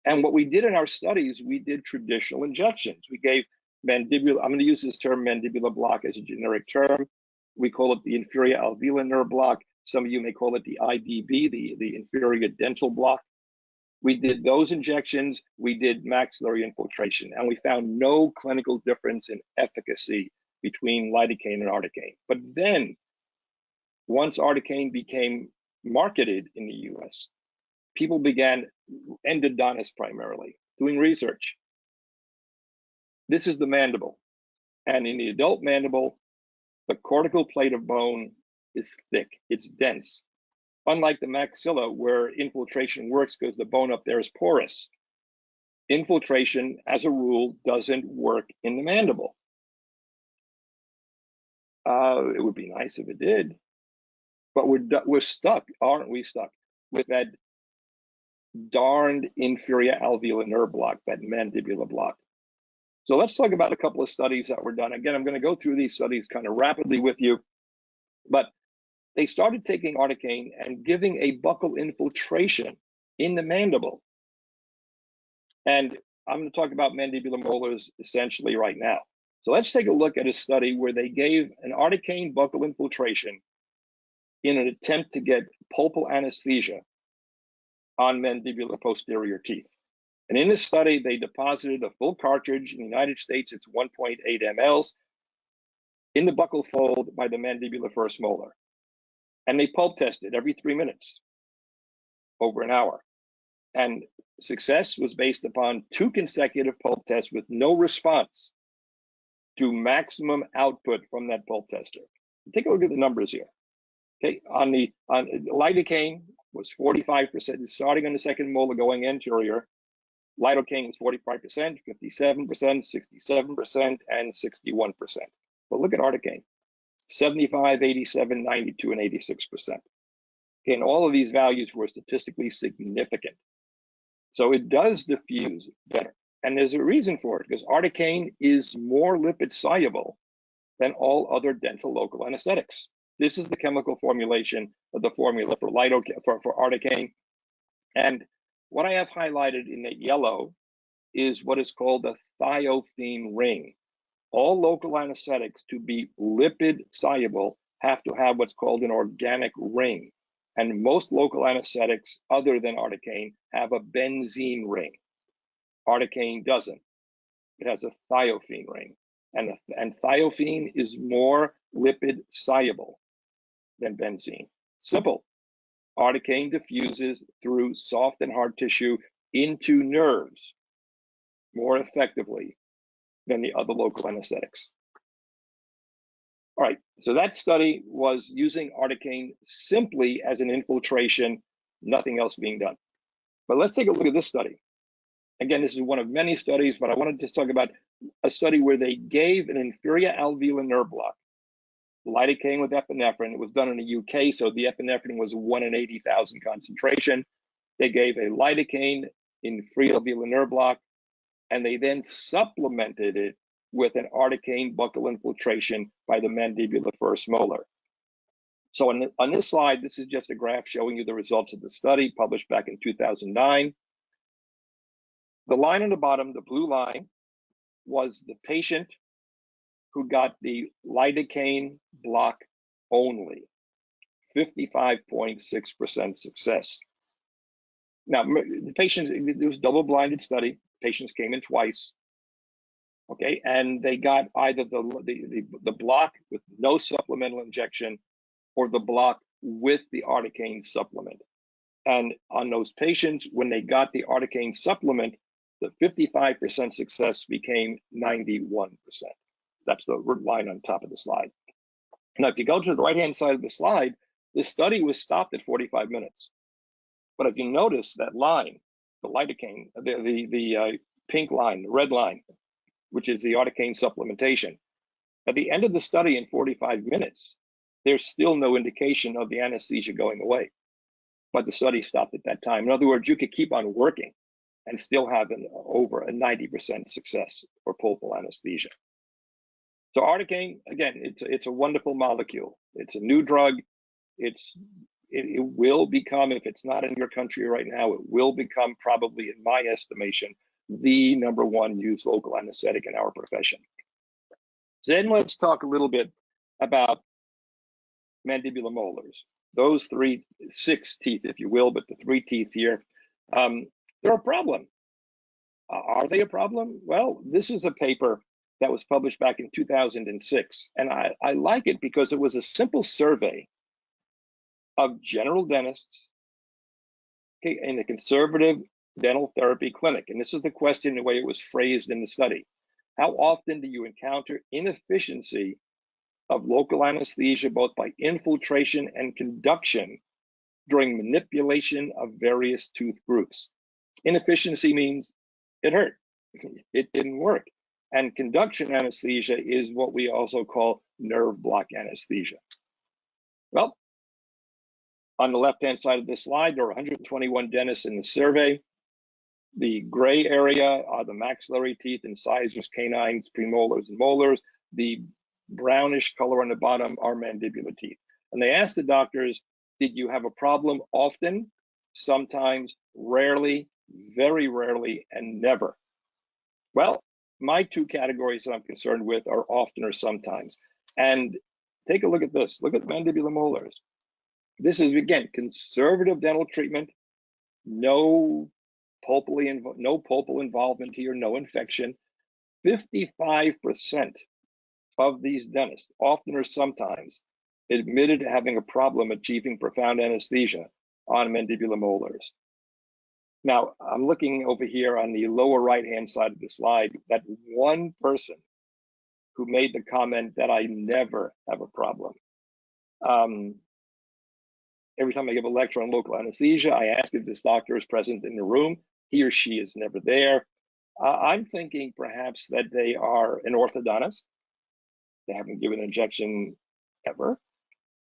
And what we did in our studies, we did traditional injections. We gave mandibular, I'm going to use this term mandibular block as a generic term. We call it the inferior alveolar nerve block. Some of you may call it the IDB, the inferior dental block. We did those injections. We did maxillary infiltration, and we found no clinical difference in efficacy between lidocaine and articaine. But then, once articaine became marketed in the US, people began, endodontists primarily, doing research. This is the mandible. And in the adult mandible, the cortical plate of bone is thick, it's dense. Unlike the maxilla, where infiltration works because the bone up there is porous. Infiltration, as a rule, doesn't work in the mandible. It would be nice if it did, but we're stuck, aren't we stuck, with that darned inferior alveolar nerve block, that mandibular block. So let's talk about a couple of studies that were done. Again, I'm going to go through these studies kind of rapidly with you, but they started taking articaine and giving a buccal infiltration in the mandible And I'm going to talk about mandibular molars essentially right now. So let's take a look at a study where they gave an articaine buccal infiltration in an attempt to get pulpal anesthesia on mandibular posterior teeth. And in this study, they deposited a full cartridge. In the United States, it's 1.8 mLs in the buccal fold by the mandibular first molar. And they pulp tested every 3 minutes over an hour. And success was based upon 2 consecutive pulp tests with no response to maximum output from that pulp tester. Take a look at the numbers here. Okay, on lidocaine was 45%, starting on the second molar going anterior. Lidocaine is 45%, 57%, 67%, and 61%. But look at articaine, 75, 87, 92, and 86%. Okay, and all of these values were statistically significant. So it does diffuse better. And there's a reason for it, because articaine is more lipid soluble than all other dental local anesthetics. This is the chemical formulation of the formula for articaine. And what I have highlighted in the yellow is what is called a thiophene ring. All local anesthetics, to be lipid soluble, have to have what's called an organic ring. And most local anesthetics, other than articaine, have a benzene ring. Articaine doesn't. It has a thiophene ring. And thiophene is more lipid soluble than benzene. Simple. Articaine diffuses through soft and hard tissue into nerves more effectively than the other local anesthetics. All right, so that study was using articaine simply as an infiltration, nothing else being done. But let's take a look at this study. Again, this is one of many studies, but I wanted to talk about a study where they gave an inferior alveolar nerve block, lidocaine with epinephrine. It was done in the UK, so the epinephrine was 1 in 80,000 concentration. They gave a lidocaine inferior alveolar nerve block, and they then supplemented it with an articaine buccal infiltration by the mandibular first molar. So on this slide, this is just a graph showing you the results of the study published back in 2009. The line on the bottom, the blue line, was the patient who got the lidocaine block only, 55.6% success. Now, the patient, it was a double-blinded study. Patients came in twice, okay, and they got either the block with no supplemental injection or the block with the articaine supplement. And on those patients, when they got the articaine supplement, the 55% success became 91%. That's the line on top of the slide. Now, if you go to the right-hand side of the slide, the study was stopped at 45 minutes. But if you notice that line, the lidocaine, the pink line, the red line, which is the articaine supplementation, at the end of the study in 45 minutes, there's still no indication of the anesthesia going away. But the study stopped at that time. In other words, you could keep on working and still have over a 90% success for pulpal anesthesia. So articaine, again, it's a wonderful molecule. It's a new drug. It will become, if it's not in your country right now, it will become probably, in my estimation, the #1 used local anesthetic in our profession. So then let's talk a little bit about mandibular molars. Those 6 teeth, if you will, but the 3 teeth here, they're a problem. Are they a problem? Well, this is a paper that was published back in 2006, and I like it because it was a simple survey of general dentists, okay, in a conservative dental therapy clinic. And this is the question, the way it was phrased in the study. How often do you encounter inefficiency of local anesthesia, both by infiltration and conduction, during manipulation of various tooth groups? Inefficiency means it hurt, it didn't work. And conduction anesthesia is what we also call nerve block anesthesia. Well, on the left-hand side of this slide, there are 121 dentists in the survey. The gray area are the maxillary teeth, incisors, canines, premolars, and molars. The brownish color on the bottom are mandibular teeth. And they asked the doctors, did you have a problem often, sometimes, rarely, very rarely, and never. Well, my two categories that I'm concerned with are often or sometimes. And take a look at this. Look at mandibular molars. This is, again, conservative dental treatment, no pulpal involvement here, no infection. 55% of these dentists, often or sometimes, admitted to having a problem achieving profound anesthesia on mandibular molars. Now, I'm looking over here on the lower right-hand side of the slide, that one person who made the comment that I never have a problem. Every time I give a lecture on local anesthesia, I ask if this doctor is present in the room. He or she is never there. I'm thinking perhaps that they are an orthodontist. They haven't given an injection ever.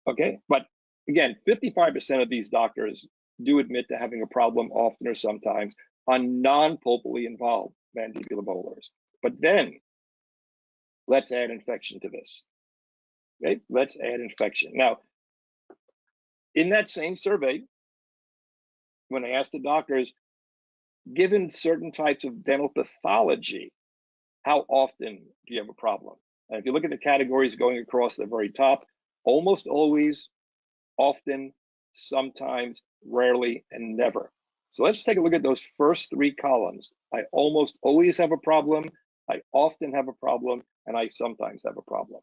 Okay, but again, 55% of these doctors do admit to having a problem often or sometimes on non-pulpally involved mandibular molars. But then let's add infection to this. Okay, let's add infection. Now, in that same survey, when I asked the doctors, given certain types of dental pathology, how often do you have a problem? And if you look at the categories going across the very top, almost always, often, sometimes, rarely, and never. So let's take a look at those first three columns. I almost always have a problem, I often have a problem, and I sometimes have a problem.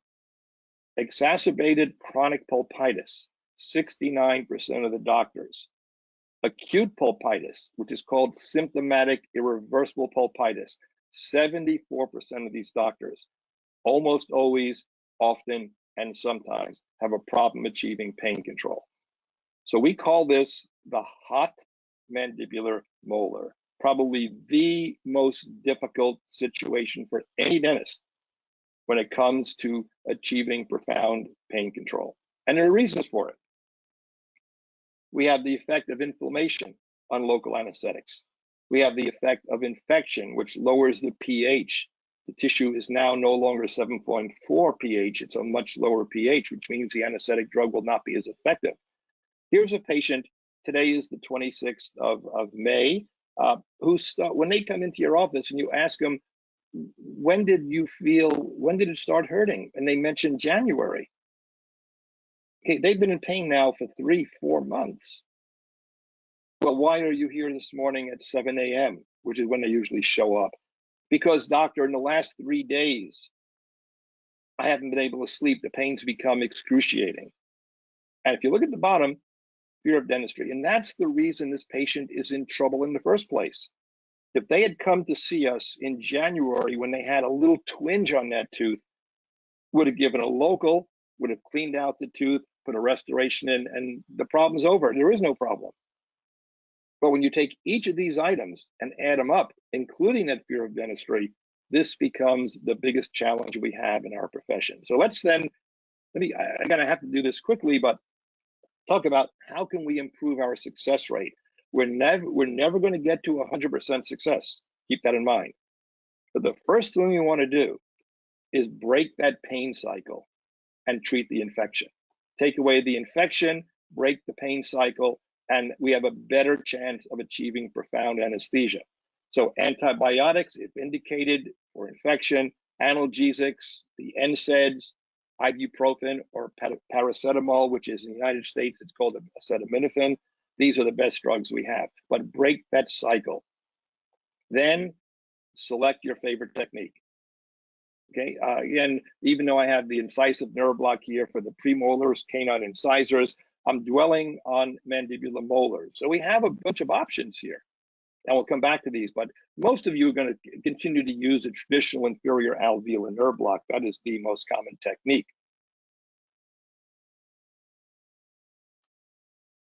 Exacerbated chronic pulpitis, 69% of the doctors. Acute pulpitis, which is called symptomatic irreversible pulpitis, 74% of these doctors, almost always, often, and sometimes have a problem achieving pain control. So we call this the hot mandibular molar, probably the most difficult situation for any dentist when it comes to achieving profound pain control. And there are reasons for it. We have the effect of inflammation on local anesthetics. We have the effect of infection, which lowers the pH. The tissue is now no longer 7.4 pH, it's a much lower pH, which means the anesthetic drug will not be as effective. Here's a patient, today is the 26th of May, when they come into your office and you ask them, when did it start hurting? And they mention January. Okay, they've been in pain now for 3-4 months. Well, why are you here this morning at 7 a.m., which is when they usually show up? Because, doctor, in the last 3 days, I haven't been able to sleep. The pain's become excruciating. And if you look at the bottom, fear of dentistry. And that's the reason this patient is in trouble in the first place. If they had come to see us in January when they had a little twinge on that tooth, would have given a local, would have cleaned out the tooth, put a restoration in, and the problem's over. There is no problem. But when you take each of these items and add them up, including that fear of dentistry, this becomes the biggest challenge we have in our profession. So let's then, I'm gonna have to do this quickly, but talk about how can we improve our success rate. We're never gonna get to 100% success. Keep that in mind. But the first thing we wanna do is break that pain cycle and treat the infection. Take away the infection, break the pain cycle, and we have a better chance of achieving profound anesthesia. So antibiotics, if indicated for infection, analgesics, the NSAIDs, ibuprofen or paracetamol, which is in the United States, it's called acetaminophen. These are the best drugs we have, but break that cycle. Then select your favorite technique. Okay, again, even though I have the incisive nerve block here for the premolars, canine incisors, I'm dwelling on mandibular molars. So we have a bunch of options here. And we'll come back to these, but most of you are going to continue to use a traditional inferior alveolar nerve block. That is the most common technique.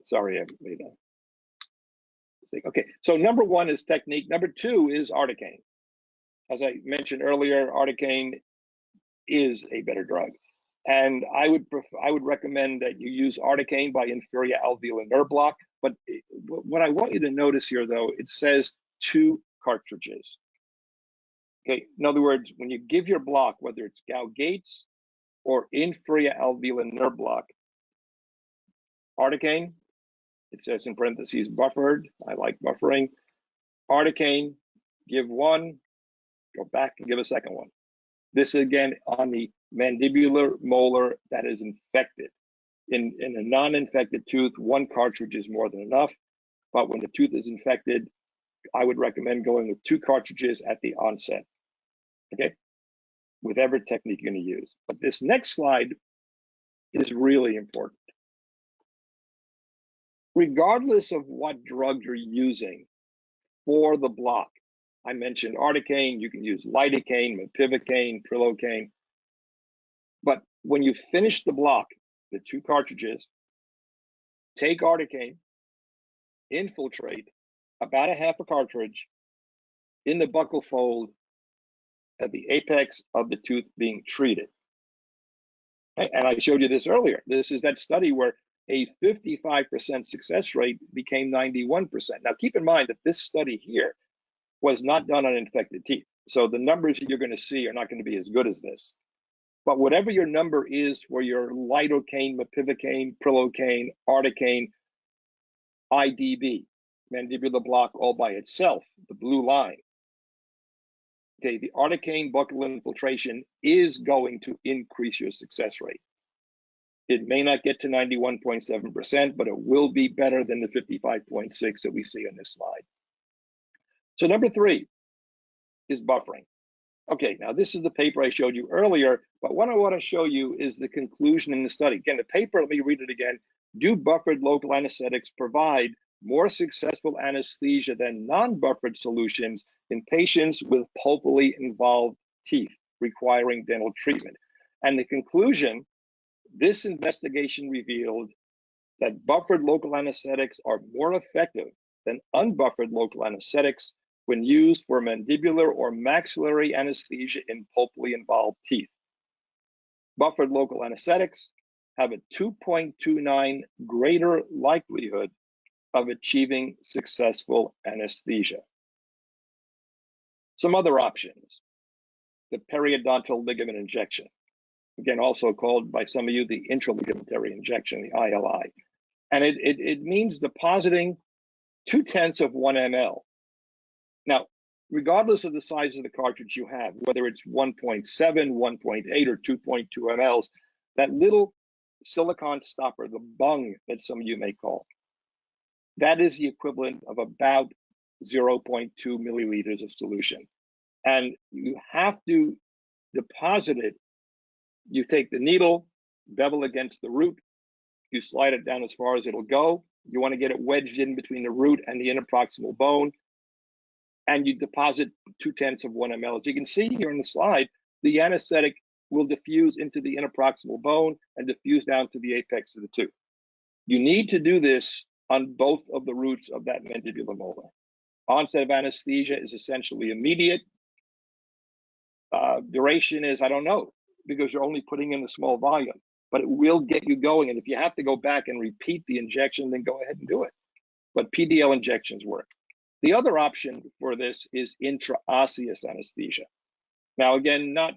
Sorry, I made a mistake. Okay, so number one is technique. Number two is articaine. As I mentioned earlier, articaine is a better drug. And I would recommend that you use articaine by inferior alveolar nerve block. But what I want you to notice here, though, it says 2 cartridges. Okay, in other words, when you give your block, whether it's Gauge-Gates or inferior alveolar nerve block, articaine, it says in parentheses buffered. I like buffering. Articaine, give one, go back and give a second one. This again on the mandibular molar that is infected. In a non-infected tooth, one cartridge is more than enough. But when the tooth is infected, I would recommend going with 2 cartridges at the onset. Okay, with every technique you're going to use. But this next slide is really important. Regardless of what drug you're using for the block, I mentioned articaine, you can use lidocaine, mepivacaine, prilocaine. But when you finish the block, the 2 cartridges, take articaine, infiltrate about a half a cartridge in the buccal fold at the apex of the tooth being treated. And I showed you this earlier. This is that study where a 55% success rate became 91%. Now, keep in mind that this study here was not done on infected teeth. So the numbers you're going to see are not going to be as good as this. But whatever your number is for your lidocaine, mepivacaine, prilocaine, articaine, IDB, mandibular block all by itself, the blue line, okay, the articaine buccal infiltration is going to increase your success rate. It may not get to 91.7%, but it will be better than the 55.6 that we see on this slide. So number 3 is buffering. Okay, now this is the paper I showed you earlier, but what I want to show you is the conclusion in the study. Again, the paper, let me read it again. Do buffered local anesthetics provide more successful anesthesia than non-buffered solutions in patients with pulpally involved teeth requiring dental treatment? And the conclusion, this investigation revealed that buffered local anesthetics are more effective than unbuffered local anesthetics when used for mandibular or maxillary anesthesia in pulpally involved teeth. Buffered local anesthetics have a 2.29 greater likelihood of achieving successful anesthesia. Some other options: the periodontal ligament injection, again, also called by some of you the intraligamentary injection, the ILI. And it means depositing 0.2 of 1 ml. Now, regardless of the size of the cartridge you have, whether it's 1.7, 1.8, or 2.2 mLs, that little silicone stopper, the bung that some of you may call, that is the equivalent of about 0.2 milliliters of solution. And you have to deposit it. You take the needle, bevel against the root, you slide it down as far as it'll go. You want to get it wedged in between the root and the interproximal bone, and you deposit 0.2 of 1 ml. As you can see here in the slide, the anesthetic will diffuse into the interproximal bone and diffuse down to the apex of the tooth. You need to do this on both of the roots of that mandibular molar. Onset of anesthesia is essentially immediate. Duration is, I don't know, because you're only putting in a small volume, but it will get you going. And if you have to go back and repeat the injection, then go ahead and do it. But PDL injections work. The other option for this is intraosseous anesthesia. Now, again, not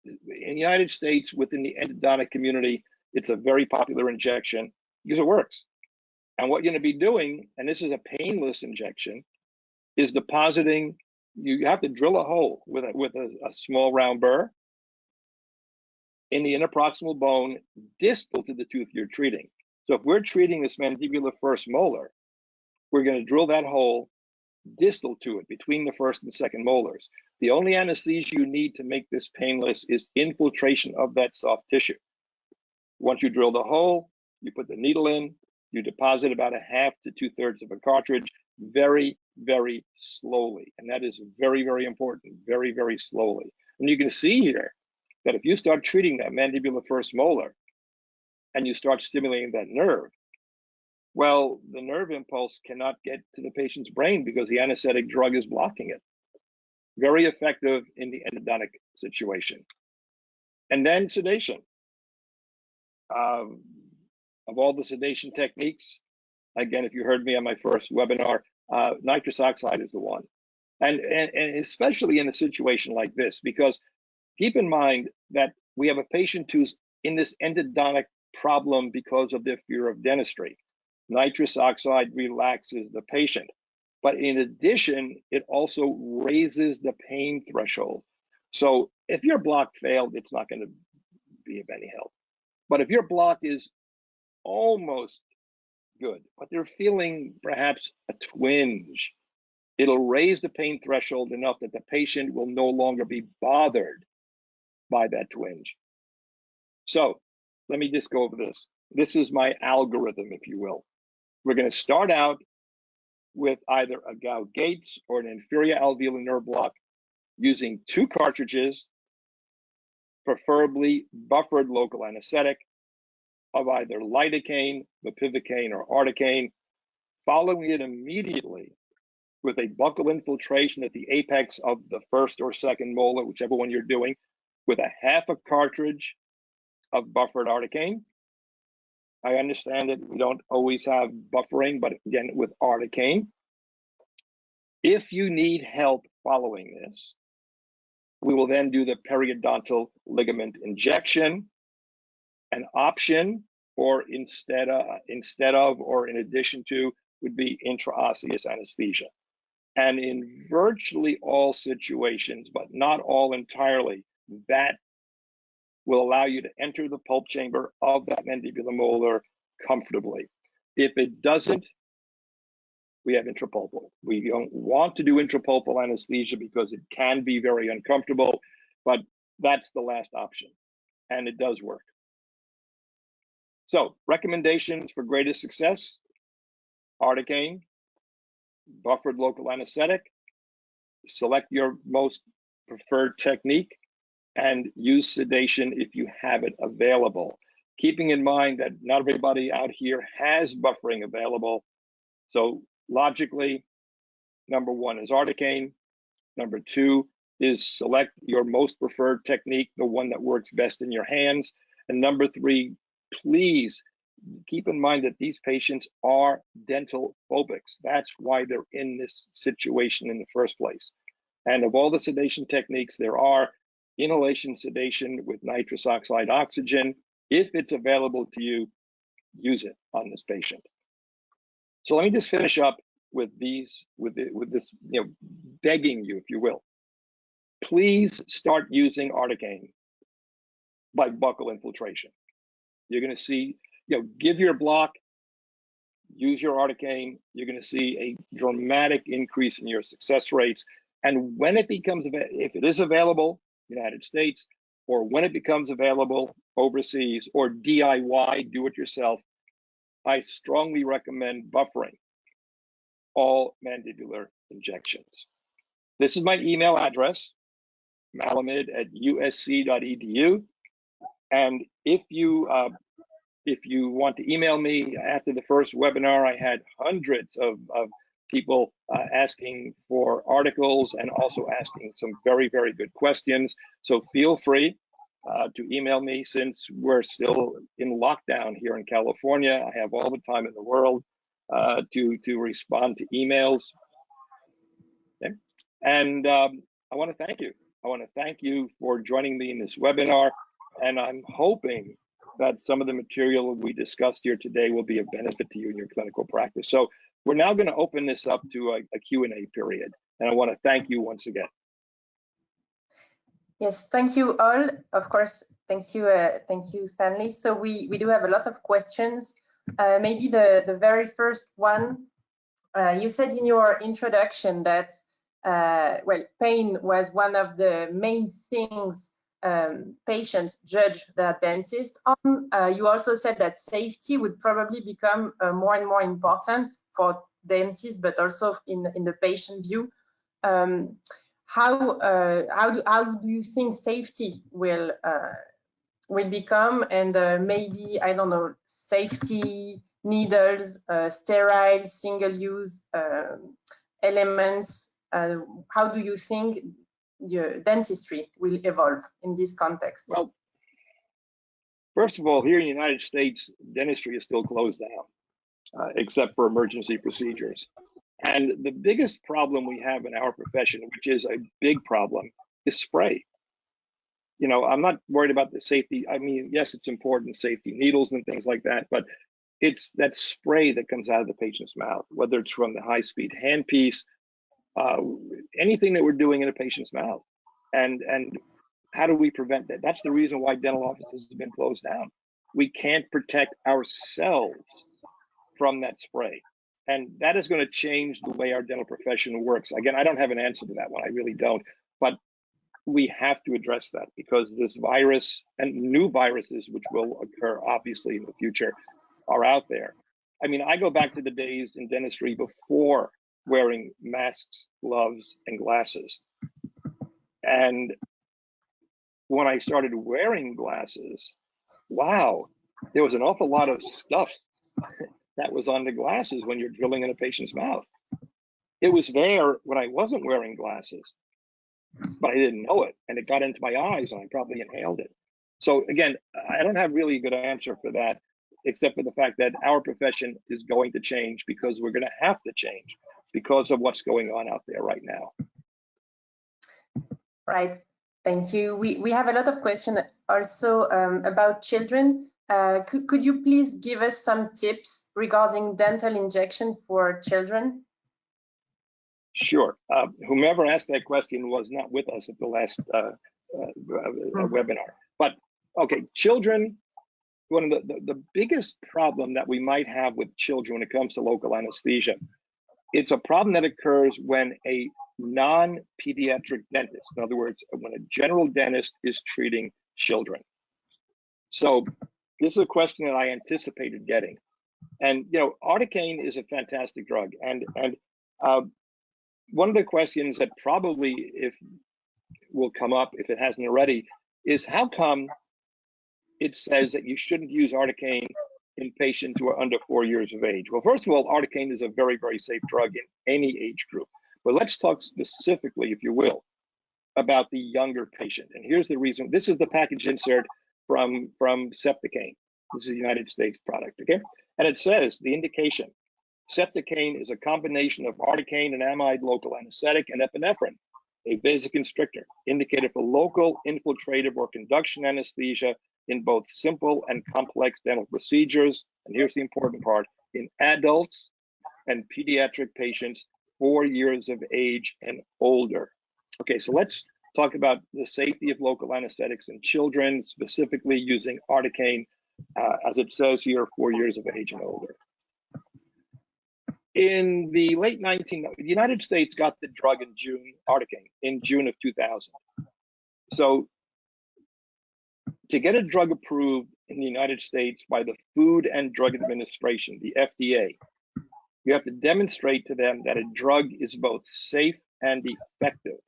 in the United States, within the endodontic community, it's a very popular injection because it works. And what you're going to be doing, and this is a painless injection, is depositing. You have to drill a hole with a small round burr in the interproximal bone distal to the tooth you're treating. So if we're treating this mandibular first molar, we're going to drill that hole distal to it between the first and second molars. The only anesthesia you need to make this painless is infiltration of that soft tissue. Once you drill the hole, you put the needle in, you deposit about 1/2 to 2/3 of a cartridge very, very slowly. And that is very, very important, very, very slowly. And you can see here that if you start treating that mandibular first molar and you start stimulating that nerve, well, the nerve impulse cannot get to the patient's brain because the anesthetic drug is blocking it. Very effective in the endodontic situation. And then sedation. Of all the sedation techniques, again, if you heard me on my first webinar, nitrous oxide is the one. And especially in a situation like this, because keep in mind that we have a patient who's in this endodontic problem because of their fear of dentistry. Nitrous oxide relaxes the patient. But in addition, it also raises the pain threshold. So if your block failed, it's not going to be of any help. But if your block is almost good, but they're feeling perhaps a twinge, it'll raise the pain threshold enough that the patient will no longer be bothered by that twinge. So let me just go over this. This is my algorithm, if you will. We're going to start out with either a Gauge-Gates or an inferior alveolar nerve block using 2 cartridges, preferably buffered local anesthetic of either lidocaine, bupivacaine, or articaine, following it immediately with a buccal infiltration at the apex of the first or second molar, whichever one you're doing, with a half a cartridge of buffered articaine. I understand that we don't always have buffering, but again, with articaine. If you need help following this, we will then do the periodontal ligament injection. An option, or instead of, or in addition to, would be intraosseous anesthesia. And in virtually all situations, but not all entirely, that will allow you to enter the pulp chamber of that mandibular molar comfortably. If it doesn't, we have intrapulpal. We don't want to do intrapulpal anesthesia because it can be very uncomfortable, but that's the last option, and it does work. So, recommendations for greatest success: articaine, buffered local anesthetic, select your most preferred technique, and use sedation if you have it available. Keeping in mind that not everybody out here has buffering available. So logically, number 1 is articaine. Number 2 is select your most preferred technique, the one that works best in your hands. And number 3, please keep in mind that these patients are dental phobics. That's why they're in this situation in the first place. And of all the sedation techniques there are, inhalation sedation with nitrous oxide oxygen, if it's available to you, use it on this patient. So let me just finish up with this, begging you, if you will. Please start using articaine by buccal infiltration. You're going to see, give your block, use your articaine. You're going to see a dramatic increase in your success rates. And when it becomes, if it is available, United States, or when it becomes available overseas, or DIY, do it yourself, I strongly recommend buffering all mandibular injections. This is my email address, malamed@usc.edu. And if you want to email me after the first webinar, I had hundreds of people asking for articles and also asking some very, very good questions. So feel free to email me, since we're still in lockdown here in California. I have all the time in the world to respond to emails. Okay. And I want to thank you. I want to thank you for joining me in this webinar. And I'm hoping that some of the material we discussed here today will be of benefit to you in your clinical practice. So we're now going to open this up to a Q&A period. And I want to thank you once again. Yes, thank you all. Of course, thank you, Stanley. So we do have a lot of questions. Maybe the very first one, you said in your introduction that, well, pain was one of the main things patients judge their dentist on. You also said that safety would probably become more and more important for dentists, but also in the patient view. How do you think safety will become, and maybe, I don't know, safety needles, sterile, single-use elements? How do you think your dentistry will evolve in this context? Well, first of all, here in the United States, dentistry is still closed down, except for emergency procedures. And the biggest problem we have in our profession, which is a big problem, is spray. I'm not worried about the safety. I mean, yes, it's important, safety, needles and things like that, but It's that spray that comes out of the patient's mouth, whether it's from the high-speed handpiece, anything that we're doing in a patient's mouth. And how do we prevent that? That's the reason why dental offices have been closed down. We can't protect ourselves from that spray. And that is going to change the way our dental profession works. Again, I don't have an answer to that one. I really don't. But we have to address that, because this virus and new viruses, which will occur obviously in the future, are out there. I mean, I go back to the days in dentistry before wearing masks, gloves, and glasses. And when I started wearing glasses, wow, there was an awful lot of stuff that was on the glasses when you're drilling in a patient's mouth. It was there when I wasn't wearing glasses, but I didn't know it, and it got into my eyes, and I probably inhaled it. So again, I don't have really a good answer for that, except for the fact that our profession is going to change, because we're going to have to change because of what's going on out there right now. Right. Thank you. We have a lot of questions also about children. Could you please give us some tips regarding dental injection for children? Sure. Whomever asked that question was not with us at the last webinar. But okay, children, one of the biggest problem that we might have with children when it comes to local anesthesia, it's a problem that occurs when a non-pediatric dentist, in other words, when a general dentist is treating children. So this is a question that I anticipated getting. And, you know, articaine is a fantastic drug. And one of the questions that probably will come up, if it hasn't already, is how come it says that you shouldn't use articaine in patients who are under 4 years of age? Well, first of all, articaine is a very, very safe drug in any age group. But let's talk specifically, if you will, about the younger patient. And here's the reason. This is the package insert from Septodont. This is a United States product, okay? And it says the indication: Septodont is a combination of articaine and amide local anesthetic and epinephrine, a vasoconstrictor, indicated for local, infiltrative, or conduction anesthesia in both simple and complex dental procedures. And here's the important part: in adults and pediatric patients 4 years of age and older. Okay, so let's talk about the safety of local anesthetics in children, specifically using articaine, as it says here, 4 years of age and older. In the late the United States got the drug in June, articaine, in June of 2000. So to get a drug approved in the United States by the Food and Drug Administration, the FDA, you have to demonstrate to them that a drug is both safe and effective.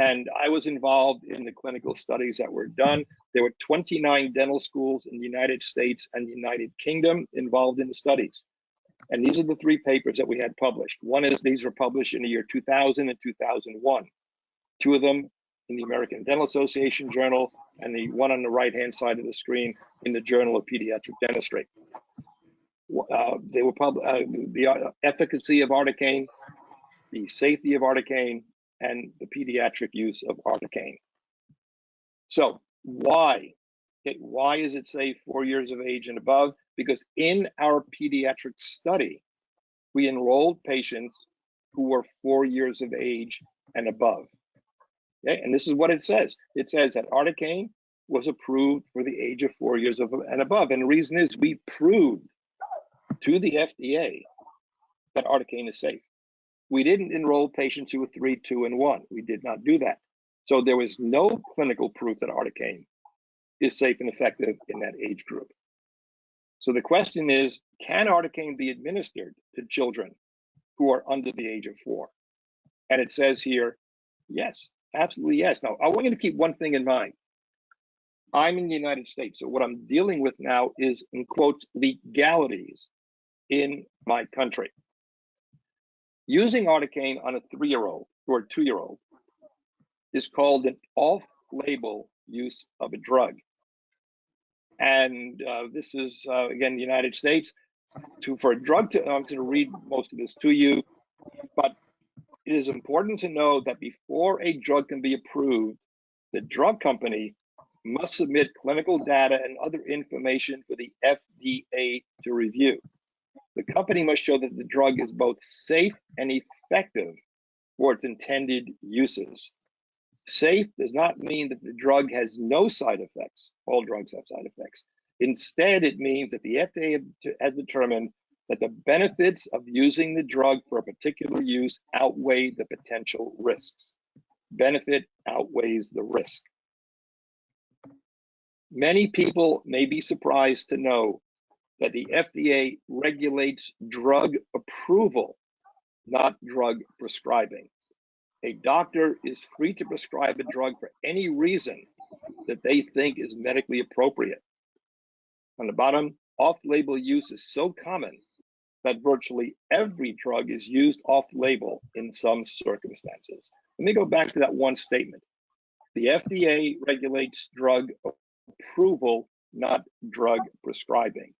And I was involved in the clinical studies that were done. There were 29 dental schools in the United States and the United Kingdom involved in the studies. And these are the 3 papers that we had published. One is, these were published in the year 2000 and 2001. 2 of them in the American Dental Association Journal, and the one on the right-hand side of the screen in the Journal of Pediatric Dentistry. They were the efficacy of articaine, the safety of articaine, and the pediatric use of articaine. So why? Okay, why is it safe 4 years of age and above? Because in our pediatric study, we enrolled patients who were 4 years of age and above. Okay, and this is what it says. It says that articaine was approved for the age of 4 years and above. And the reason is we proved to the FDA that articaine is safe. We didn't enroll patients who were 3, 2, and 1. We did not do that. So there was no clinical proof that articaine is safe and effective in that age group. So the question is, can articaine be administered to children who are under the age of 4? And it says here, yes, absolutely yes. Now, I want you to keep one thing in mind. I'm in the United States, so what I'm dealing with now is, in quotes, legalities in my country. Using articaine on a 3-year-old or a 2-year-old is called an off-label use of a drug. And this is, again, the United States. For a drug to, I'm going to read most of this to you, but it is important to know that before a drug can be approved, the drug company must submit clinical data and other information for the FDA to review. The company must show that the drug is both safe and effective for its intended uses. Safe does not mean that the drug has no side effects. All drugs have side effects. Instead, it means that the FDA has determined that the benefits of using the drug for a particular use outweigh the potential risks. Benefit outweighs the risk. Many people may be surprised to know that the FDA regulates drug approval, not drug prescribing. A doctor is free to prescribe a drug for any reason that they think is medically appropriate. On the bottom, off-label use is so common that virtually every drug is used off-label in some circumstances. Let me go back to that one statement. The FDA regulates drug approval, not drug prescribing.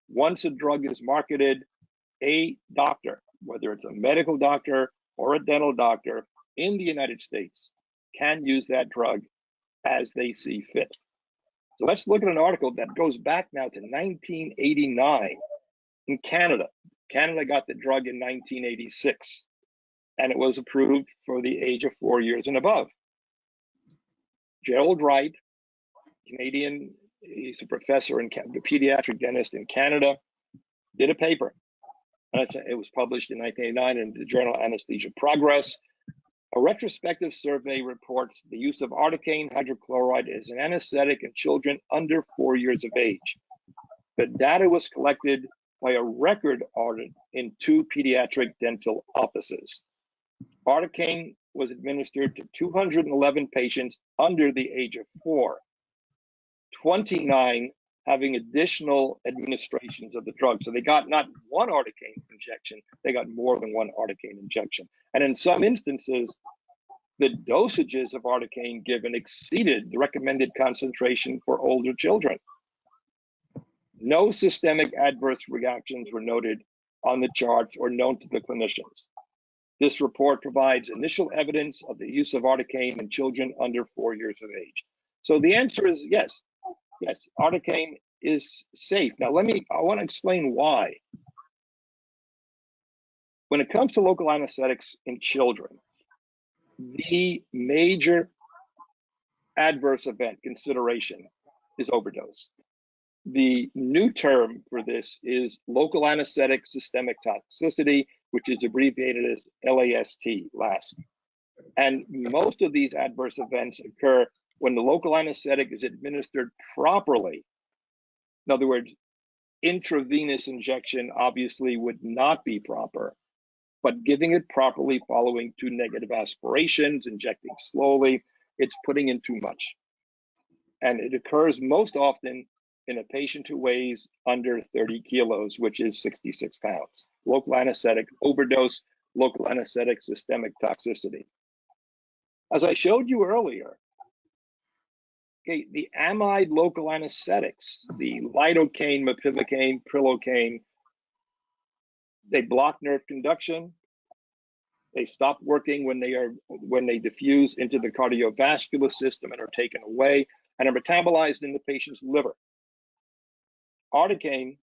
Once a drug is marketed, a doctor, whether it's a medical doctor or a dental doctor in the United States, can use that drug as they see fit. So let's look at an article that goes back now to 1989 in Canada. Canada got the drug in 1986, and it was approved for the age of 4 years and above. Gerald Wright, Canadian, he's a professor and pediatric dentist in Canada, did a paper. It was published in 1989 in the journal Anesthesia Progress. A retrospective survey reports the use of articaine hydrochloride as an anesthetic in children under 4 years of age. The data was collected by a record audit in 2 pediatric dental offices. Articaine was administered to 211 patients under the age of 4, 29 having additional administrations of the drug. So they got not one articaine injection, they got more than one articaine injection. And in some instances, the dosages of articaine given exceeded the recommended concentration for older children. No systemic adverse reactions were noted on the charts or known to the clinicians. This report provides initial evidence of the use of articaine in children under 4 years of age. So the answer is yes. Yes, articaine is safe. Now I want to explain why. When it comes to local anesthetics in children, the major adverse event consideration is overdose. The new term for this is local anesthetic systemic toxicity, which is abbreviated as LAST. And most of these adverse events occur when the local anesthetic is administered properly. In other words, intravenous injection obviously would not be proper, but giving it properly following 2 negative aspirations, injecting slowly, it's putting in too much. And it occurs most often in a patient who weighs under 30 kilos, which is 66 pounds. Local anesthetic overdose, local anesthetic systemic toxicity. As I showed you earlier, okay, the amide local anesthetics, the lidocaine, mepivacaine, prilocaine, they block nerve conduction. They stop working when they diffuse into the cardiovascular system and are taken away and are metabolized in the patient's liver. Articaine,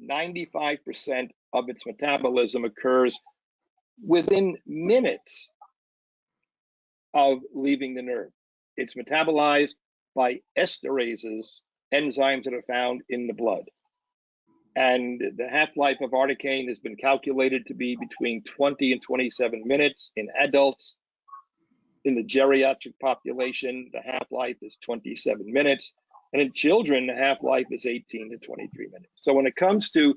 95% of its metabolism occurs within minutes of leaving the nerve. It's metabolized by esterases, enzymes that are found in the blood. And the half-life of articaine has been calculated to be between 20 and 27 minutes in adults. In the geriatric population, the half-life is 27 minutes. And in children, the half-life is 18 to 23 minutes. So when it comes to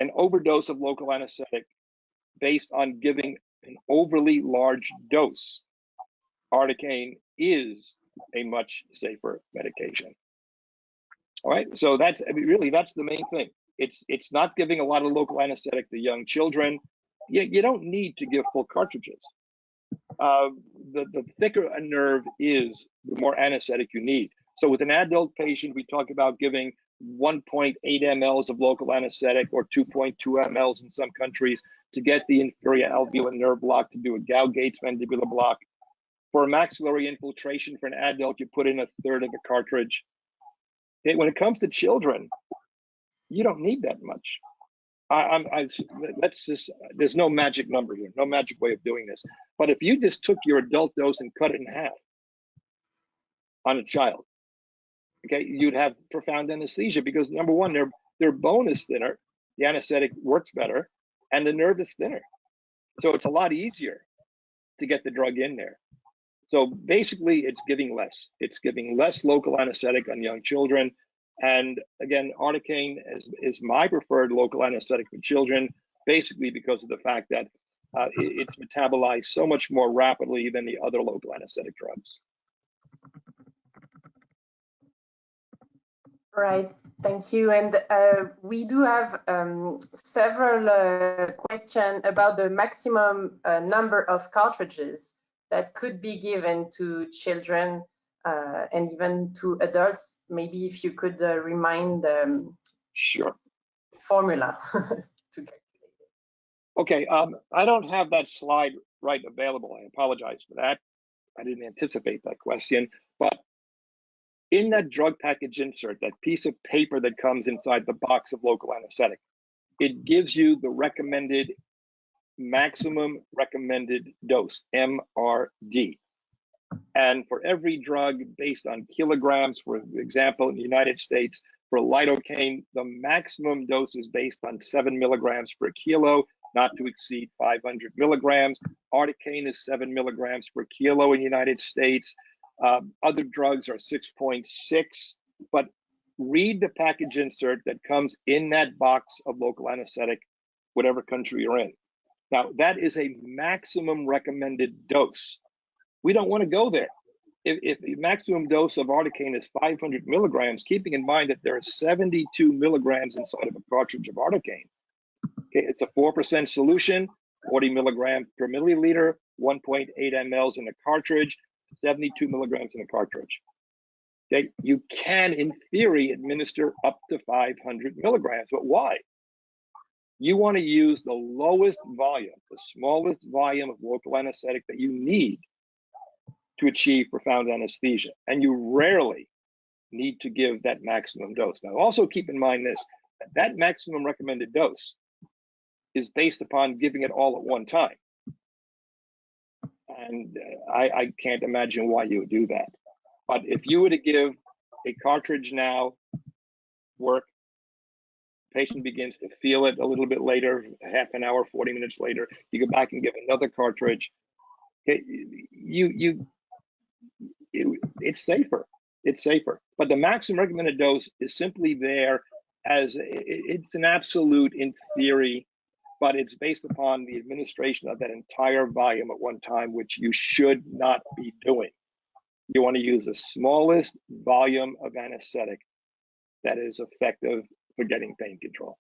an overdose of local anesthetic based on giving an overly large dose, articaine is a much safer medication. All right, so that's the main thing. It's not giving a lot of local anesthetic to young children. You don't need to give full cartridges. The thicker a nerve is, the more anesthetic you need. So with an adult patient, we talk about giving 1.8 mLs of local anesthetic or 2.2 mLs in some countries to get the inferior alveolar nerve block, to do a Gauge-Gates mandibular block. For a maxillary infiltration for an adult, you put in a third of a cartridge. Okay, when it comes to children, you don't need that much. Let's just, there's no magic number here, no magic way of doing this. But if you just took your adult dose and cut it in half on a child, okay, you'd have profound anesthesia because number one, their bone is thinner, the anesthetic works better, and the nerve is thinner. So it's a lot easier to get the drug in there. So basically, it's giving less. It's giving less local anesthetic on young children. And again, articaine is my preferred local anesthetic for children, basically because of the fact that it's metabolized so much more rapidly than the other local anesthetic drugs. Right, thank you. And we do have several questions about the maximum number of cartridges that could be given to children and even to adults. Maybe if you could remind the Sure. formula to calculate it. Okay, I don't have that slide right available. I apologize for that. I didn't anticipate that question, but in that drug package insert, that piece of paper that comes inside the box of local anesthetic, it gives you the recommended maximum recommended dose, MRD. And for every drug based on kilograms, for example, in the United States, for lidocaine, the maximum dose is based on 7 milligrams per kilo, not to exceed 500 milligrams. Articaine is 7 milligrams per kilo in the United States. Other drugs are 6.6, but read the package insert that comes in that box of local anesthetic, whatever country you're in. Now, that is a maximum recommended dose. We don't want to go there. If the maximum dose of articaine is 500 milligrams, keeping in mind that there are 72 milligrams inside of a cartridge of articaine. Okay, it's a 4% solution, 40 milligrams per milliliter, 1.8 mLs in a cartridge, 72 milligrams in a cartridge. Okay, you can, in theory, administer up to 500 milligrams, but why? You want to use the lowest volume, the smallest volume of local anesthetic that you need to achieve profound anesthesia. And you rarely need to give that maximum dose. Now, also keep in mind this, that maximum recommended dose is based upon giving it all at one time. And I can't imagine why you would do that. But if you were to give a cartridge now, work, patient begins to feel it a little bit later, half an hour, 40 minutes later, you go back and give another cartridge. Okay, it's safer. It's safer. But the maximum recommended dose is simply there as it's an absolute in theory, but it's based upon the administration of that entire volume at one time, which you should not be doing. You want to use the smallest volume of anesthetic that is effective for getting pain control.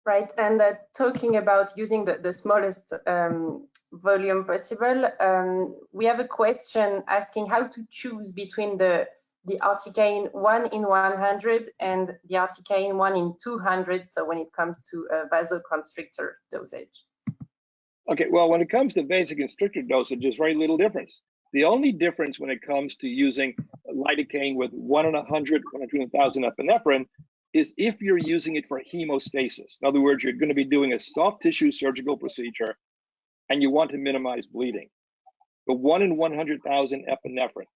Right, and talking about using the smallest volume possible, we have a question asking how to choose between the articaine 1 in 100 and the articaine 1 in 200, so when it comes to vasoconstrictor dosage. Okay, well, when it comes to vasoconstrictor dosage, there's very little difference. The only difference when it comes to using lidocaine with 1 in 100, 1 in 2,000 epinephrine is if you're using it for hemostasis. In other words, you're going to be doing a soft tissue surgical procedure and you want to minimize bleeding. The 1 in 100,000 epinephrine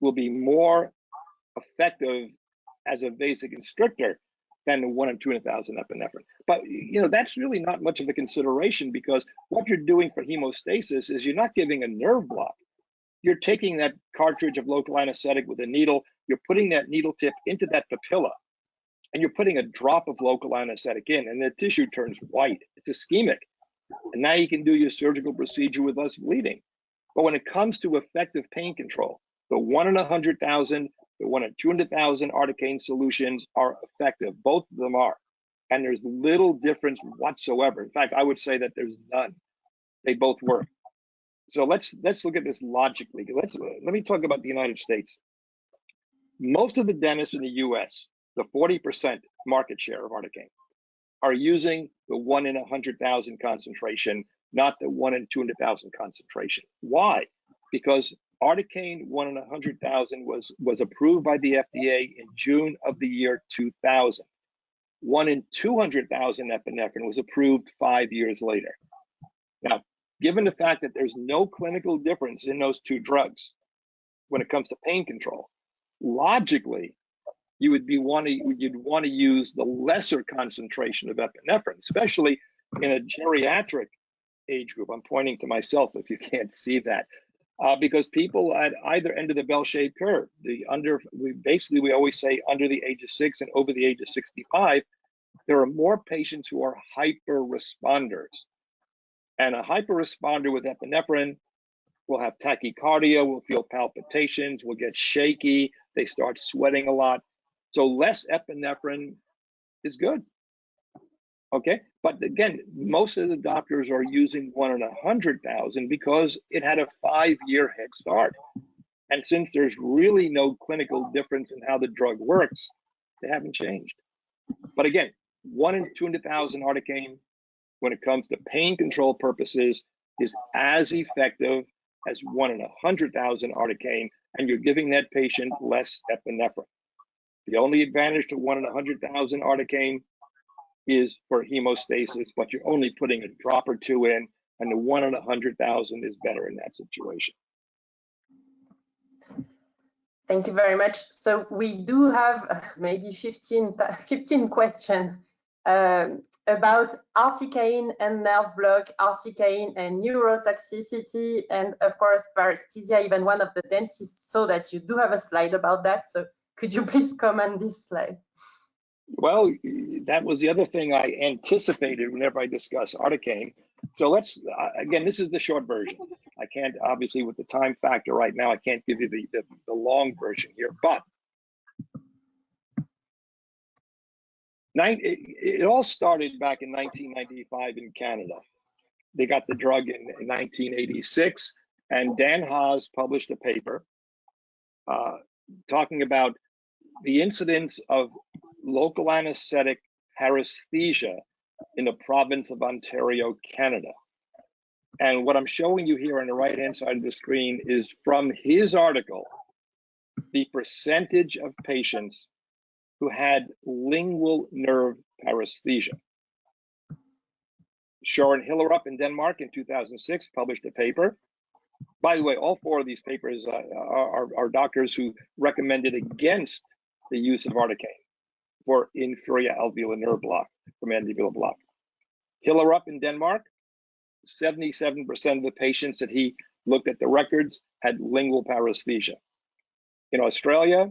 will be more effective as a vasoconstrictor than the 1 in 200,000 epinephrine. But you know, that's really not much of a consideration because what you're doing for hemostasis is you're not giving a nerve block. You're taking that cartridge of local anesthetic with a needle, you're putting that needle tip into that papilla, and you're putting a drop of local anesthetic in, and the tissue turns white. It's ischemic. And now you can do your surgical procedure with less bleeding. But when it comes to effective pain control, the 1 in 100,000, the 1 in 200,000 articaine solutions are effective. Both of them are. And there's little difference whatsoever. In fact, I would say that there's none. They both work. So let's look at this logically. Let me talk about the United States. Most of the dentists in the US, the 40% market share of articaine, are using the 1 in 100,000 concentration not the 1 in 200,000 concentration. Why? Because articaine 1 in 100,000 was approved by the FDA in June of the year 2000. 1 in 200,000 epinephrine was approved 5 years later. Now, given the fact that there's no clinical difference in those two drugs when it comes to pain control, logically, you'd want to use the lesser concentration of epinephrine, especially in a geriatric age group. I'm pointing to myself if you can't see that, because people at either end of the bell-shaped curve, we always say under the age of 6 and over the age of 65, there are more patients who are hyper responders. And a hyper responder with epinephrine will have tachycardia, will feel palpitations, will get shaky, they start sweating a lot. So less epinephrine is good. Okay, but again, most of the doctors are using 1 in 100,000 because it had a 5-year head start. And since there's really no clinical difference in how the drug works, they haven't changed. But again, 1 in 200,000 articaine, when it comes to pain control purposes, is as effective as 1 in 100,000 articaine, and you're giving that patient less epinephrine. The only advantage to 1 in 100,000 articaine is for hemostasis, but you're only putting a drop or two in, and the 1 in 100,000 is better in that situation. Thank you very much. So we do have maybe 15 questions about articaine and nerve block, articaine and neurotoxicity, and of course paresthesia. Even one of the dentists saw that you do have a slide about that. So could you please comment this slide? Well, that was the other thing I anticipated whenever I discuss articaine. So let's, again, this is the short version. I can't, obviously with the time factor right now, I can't give you the long version here, but it all started back in 1995 in Canada. They got the drug in 1986, and Dan Haas published a paper talking about the incidence of local anesthetic paresthesia in the province of Ontario, Canada. And what I'm showing you here on the right-hand side of the screen is from his article, the percentage of patients who had lingual nerve paresthesia. Søren Hillerup in Denmark in 2006 published a paper. By the way, all 4 of these papers are doctors who recommended against the use of articaine for inferior alveolar nerve block, for mandibular block. Hillerup in Denmark, 77% of the patients that he looked at the records had lingual paresthesia. In Australia,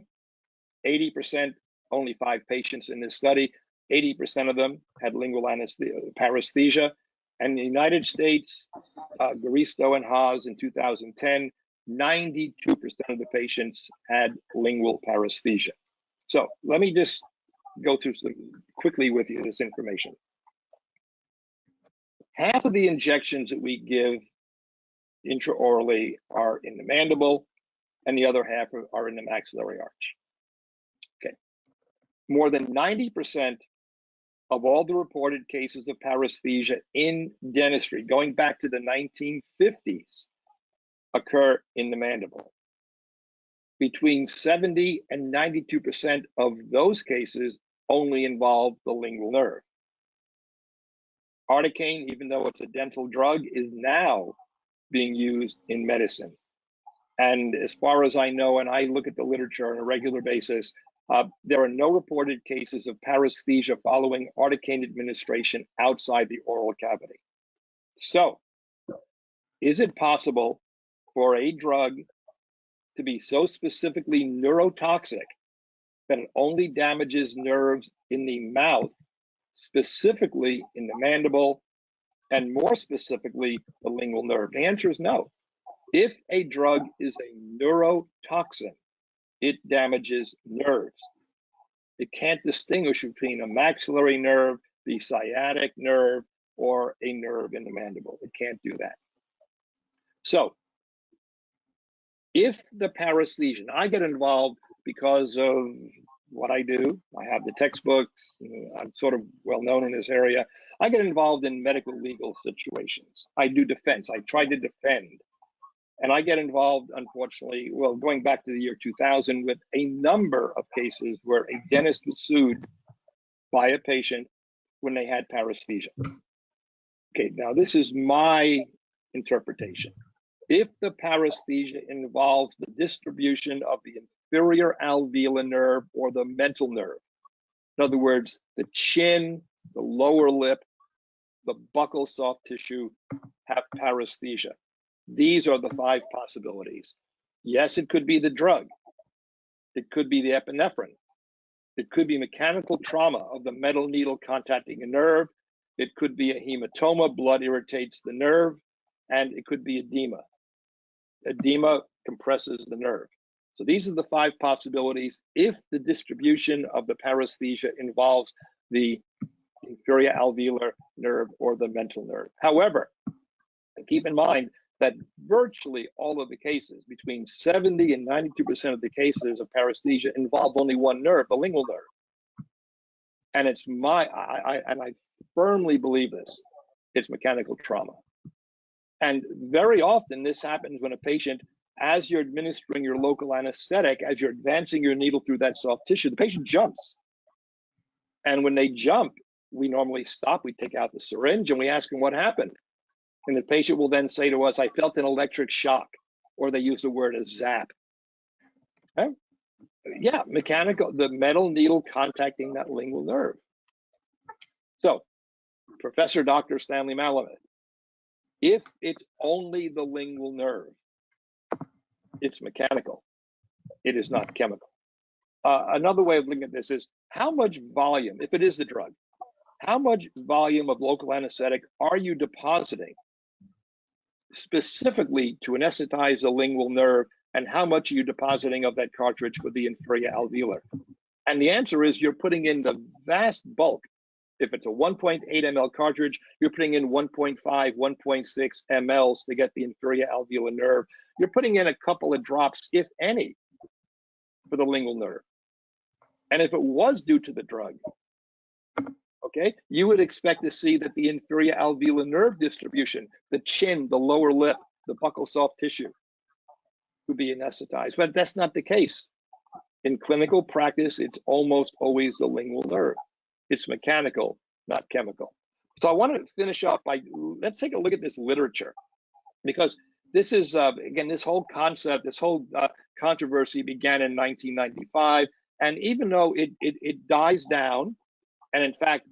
80%, only 5 patients in this study, 80% of them had lingual paresthesia. And in the United States, Garisto and Haas in 2010, 92% of the patients had lingual paresthesia. So let me just go through quickly with you this information. Half of the injections that we give intraorally are in the mandible, and the other half are in the maxillary arch. Okay. More than 90% of all the reported cases of paresthesia in dentistry, going back to the 1950s, occur in the mandible. Between 70 and 92% of those cases only involve the lingual nerve. Articaine, even though it's a dental drug, is now being used in medicine. And as far as I know, and I look at the literature on a regular basis, there are no reported cases of paresthesia following articaine administration outside the oral cavity. So, is it possible for a drug to be so specifically neurotoxic that it only damages nerves in the mouth, specifically in the mandible, and more specifically, the lingual nerve? The answer is no. If a drug is a neurotoxin, it damages nerves. It can't distinguish between a maxillary nerve, the sciatic nerve, or a nerve in the mandible. It can't do that. So, if the paresthesia, I get involved because of what I do. I have the textbooks. I'm sort of well known in this area. I get involved in medical legal situations. I do defense. I try to defend. And I get involved, unfortunately, well, going back to the year 2000, with a number of cases where a dentist was sued by a patient when they had paresthesia. Okay, now this is my interpretation. If the paresthesia involves the distribution of the inferior alveolar nerve or the mental nerve, in other words, the chin, the lower lip, the buccal soft tissue have paresthesia. These are the 5 possibilities. Yes, it could be the drug. It could be the epinephrine. It could be mechanical trauma of the metal needle contacting a nerve. It could be a hematoma, blood irritates the nerve, and it could be edema. Edema compresses the nerve. So these are the 5 possibilities if the distribution of the paresthesia involves the inferior alveolar nerve or the mental nerve. However, keep in mind that virtually all of the cases, between 70 and 92% of the cases of paresthesia, involve only one nerve, the lingual nerve. And it's I firmly believe this, it's mechanical trauma. And very often this happens when a patient, as you're administering your local anesthetic, as you're advancing your needle through that soft tissue, the patient jumps. And when they jump, we normally stop, we take out the syringe and we ask them what happened. And the patient will then say to us, I felt an electric shock, or they use the word a zap. Okay? Yeah, mechanical, the metal needle contacting that lingual nerve. So, Professor Dr. Stanley Malamed, if it's only the lingual nerve, it's mechanical. It is not chemical. Another way of looking at this is how much volume, if it is the drug, how much volume of local anesthetic are you depositing specifically to anesthetize the lingual nerve, and how much are you depositing of that cartridge for the inferior alveolar? And the answer is you're putting in the vast bulk. If it's a 1.8 ml cartridge, you're putting in 1.5, 1.6 mLs to get the inferior alveolar nerve. You're putting in a couple of drops, if any, for the lingual nerve. And if it was due to the drug, okay, you would expect to see that the inferior alveolar nerve distribution, the chin, the lower lip, the buccal soft tissue would be anesthetized, but that's not the case. In clinical practice, it's almost always the lingual nerve. It's mechanical, not chemical. So I want to finish off by, let's take a look at this literature, because this is, again, this whole concept, this whole controversy began in 1995, and even though it dies down, and in fact,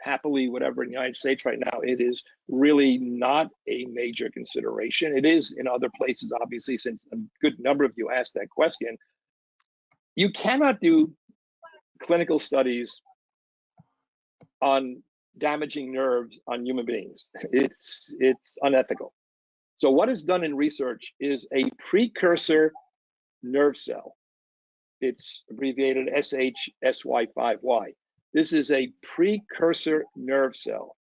happily, whatever in the United States right now, it is really not a major consideration. It is in other places, obviously, since a good number of you asked that question. You cannot do clinical studies on damaging nerves on human beings. It's unethical. So what is done in research is a precursor nerve cell. It's abbreviated SHSY5Y. This is a precursor nerve cell,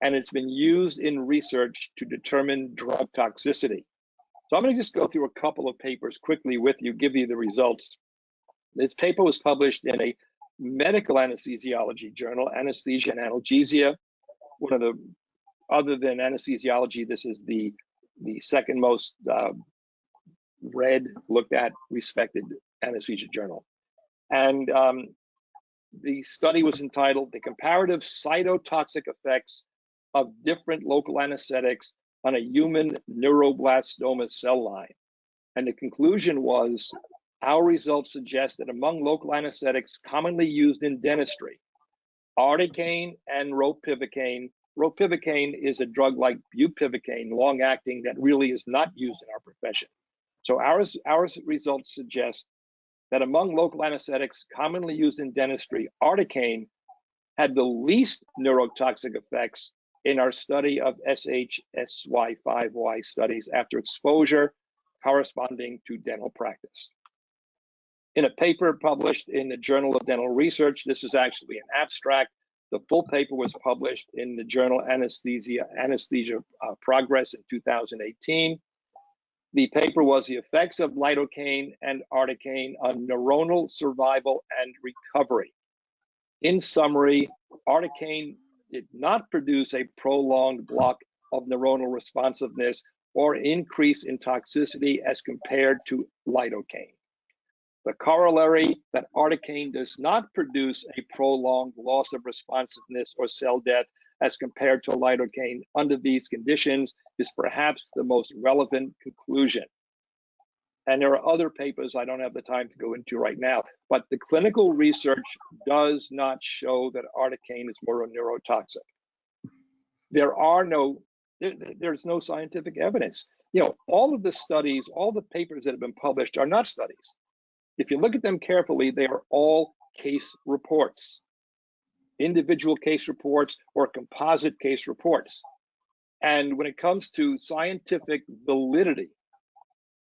and it's been used in research to determine drug toxicity. So I'm going to just go through a couple of papers quickly with you, give you the results. This paper was published in a medical anesthesiology journal, Anesthesia and Analgesia. One of the, other than anesthesiology, this is the second most read, looked at, respected anesthesia journal. And the study was entitled The Comparative Cytotoxic Effects of Different Local Anesthetics on a Human Neuroblastoma Cell Line. And the conclusion was, our results suggest that among local anesthetics commonly used in dentistry, articaine and ropivacaine. Ropivacaine is a drug like bupivacaine, long-acting, that really is not used in our profession. So our results suggest that among local anesthetics commonly used in dentistry, articaine had the least neurotoxic effects in our study of SHSY5Y studies after exposure corresponding to dental practice. In a paper published in the Journal of Dental Research, this is actually an abstract. The full paper was published in the journal Anesthesia Progress in 2018. The paper was the effects of lidocaine and articaine on neuronal survival and recovery. In summary, articaine did not produce a prolonged block of neuronal responsiveness or increase in toxicity as compared to lidocaine. The corollary that articaine does not produce a prolonged loss of responsiveness or cell death as compared to lidocaine under these conditions is perhaps the most relevant conclusion. And there are other papers I don't have the time to go into right now, but the clinical research does not show that articaine is more neurotoxic. There's no scientific evidence. You know, all of the studies, all the papers that have been published are not studies. If you look at them carefully, they are all case reports, individual case reports or composite case reports. And when it comes to scientific validity,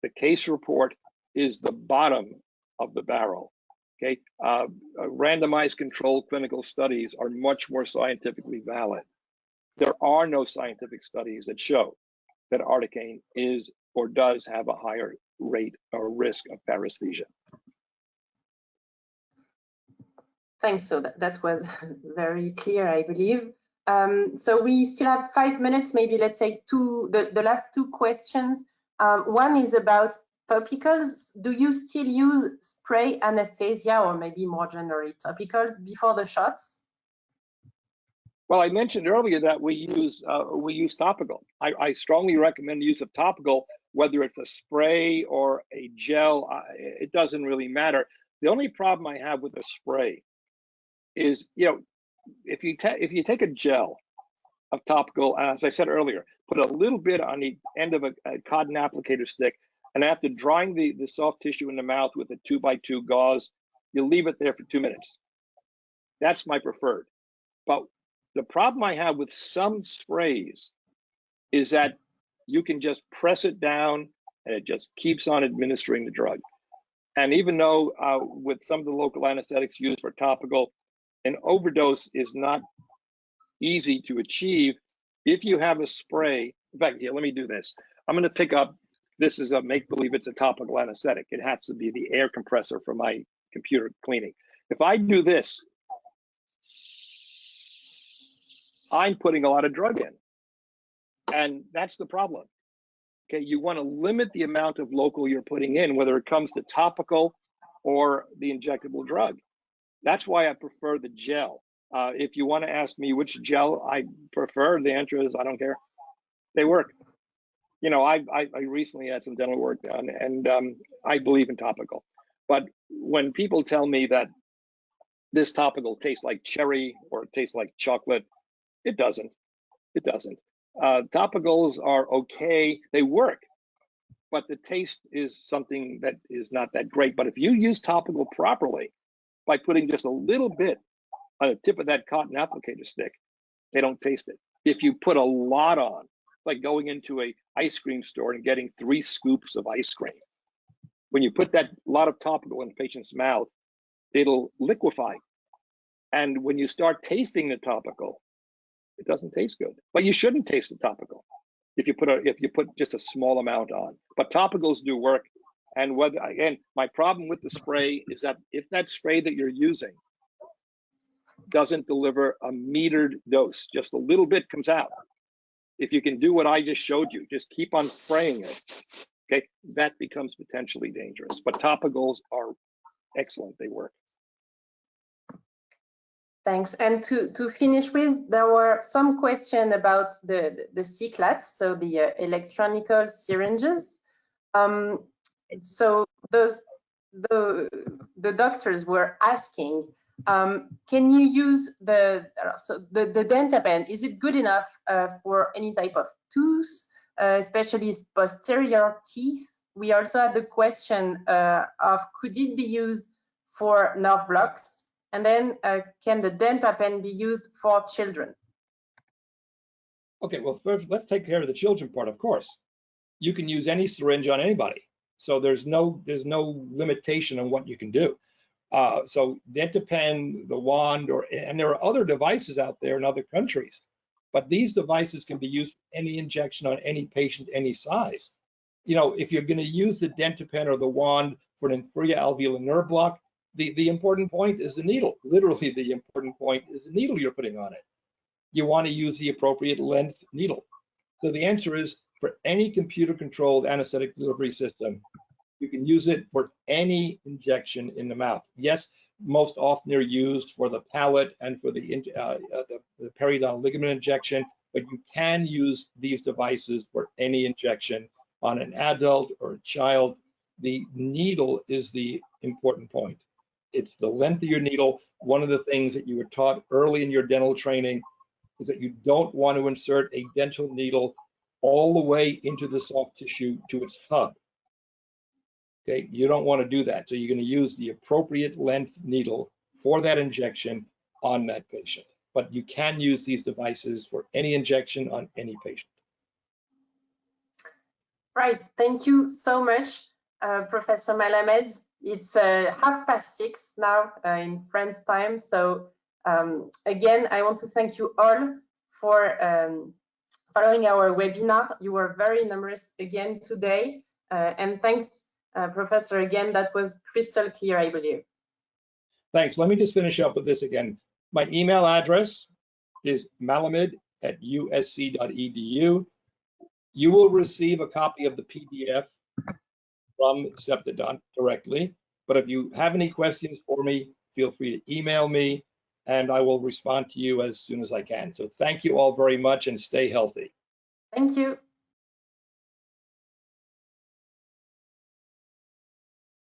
the case report is the bottom of the barrel. Okay, randomized controlled clinical studies are much more scientifically valid. There are no scientific studies that show that articaine is or does have a higher rate or risk of paresthesia. Thanks. So that was very clear, I believe. So we still have 5 minutes, maybe let's say the last two questions. One is about topicals. Do you still use spray anesthesia or maybe more generally topicals before the shots? Well, I mentioned earlier that we use topical. I strongly recommend the use of topical, whether it's a spray or a gel. It doesn't really matter. The only problem I have with a spray is, you know, if you take a gel of topical, as I said earlier, put a little bit on the end of a cotton applicator stick, and after drying the soft tissue in the mouth with a 2x2 gauze, you leave it there for 2 minutes. That's my preferred. But the problem I have with some sprays is that you can just press it down and it just keeps on administering the drug. And even though with some of the local anesthetics used for topical, an overdose is not easy to achieve. If you have a spray, in fact, here, let me do this. I'm going to pick up, this is a make-believe it's a topical anesthetic. It has to be the air compressor for my computer cleaning. If I do this, I'm putting a lot of drug in. And that's the problem. Okay, you want to limit the amount of local you're putting in, whether it comes to topical or the injectable drug. That's why I prefer the gel. If you want to ask me which gel I prefer, the answer is I don't care. They work. You know, I recently had some dental work done, and I believe in topical. But when people tell me that this topical tastes like cherry or it tastes like chocolate, it doesn't. It doesn't. Topicals are okay. They work, but the taste is something that is not that great. But if you use topical properly, by putting just a little bit on the tip of that cotton applicator stick, they don't taste it. If you put a lot on, like going into a ice cream store and getting 3 scoops of ice cream, when you put that lot of topical in the patient's mouth, it'll liquefy. And when you start tasting the topical, it doesn't taste good. But you shouldn't taste the topical if you put just a small amount on. But topicals do work. And whether, again, my problem with the spray is that if that spray that you're using doesn't deliver a metered dose, just a little bit comes out. If you can do what I just showed you, just keep on spraying it, okay, that becomes potentially dangerous. But topicals are excellent, they work. Thanks. And to finish with, there were some questions about the C-CLAD, so the electronical syringes. So the doctors were asking, can you use the DentaPen? Is it good enough for any type of tooth, especially posterior teeth? We also had the question of could it be used for nerve blocks? And then can the DentaPen be used for children? Okay, well, first, let's take care of the children part, of course. You can use any syringe on anybody. So there's no limitation on what you can do. So DentaPen, the wand, and there are other devices out there in other countries, but these devices can be used for any injection on any patient, any size. You know, if you're going to use the DentaPen or the wand for an inferior alveolar nerve block, The important point is the needle. Literally, the important point is the needle you're putting on it. You want to use the appropriate length needle. So the answer is, for any computer-controlled anesthetic delivery system, you can use it for any injection in the mouth. Yes, most often they're used for the palate and for the periodontal ligament injection, but you can use these devices for any injection on an adult or a child. The needle is the important point. It's the length of your needle. One of the things that you were taught early in your dental training is that you don't want to insert a dental needle all the way into the soft tissue to its hub. Okay, you don't want to do that. So you're going to use the appropriate length needle for that injection on that patient. But you can use these devices for any injection on any patient. Right, thank you so much, Professor Malamed. It's 6:30 now in France time. So again, I want to thank you all for following our webinar. You were very numerous again today. And thanks, Professor, again, that was crystal clear, I believe. Thanks. Let me just finish up with this again. My email address is malamed@usc.edu. You will receive a copy of the PDF from Septodont directly. But if you have any questions for me, feel free to email me and I will respond to you as soon as I can. So thank you all very much and stay healthy. Thank you.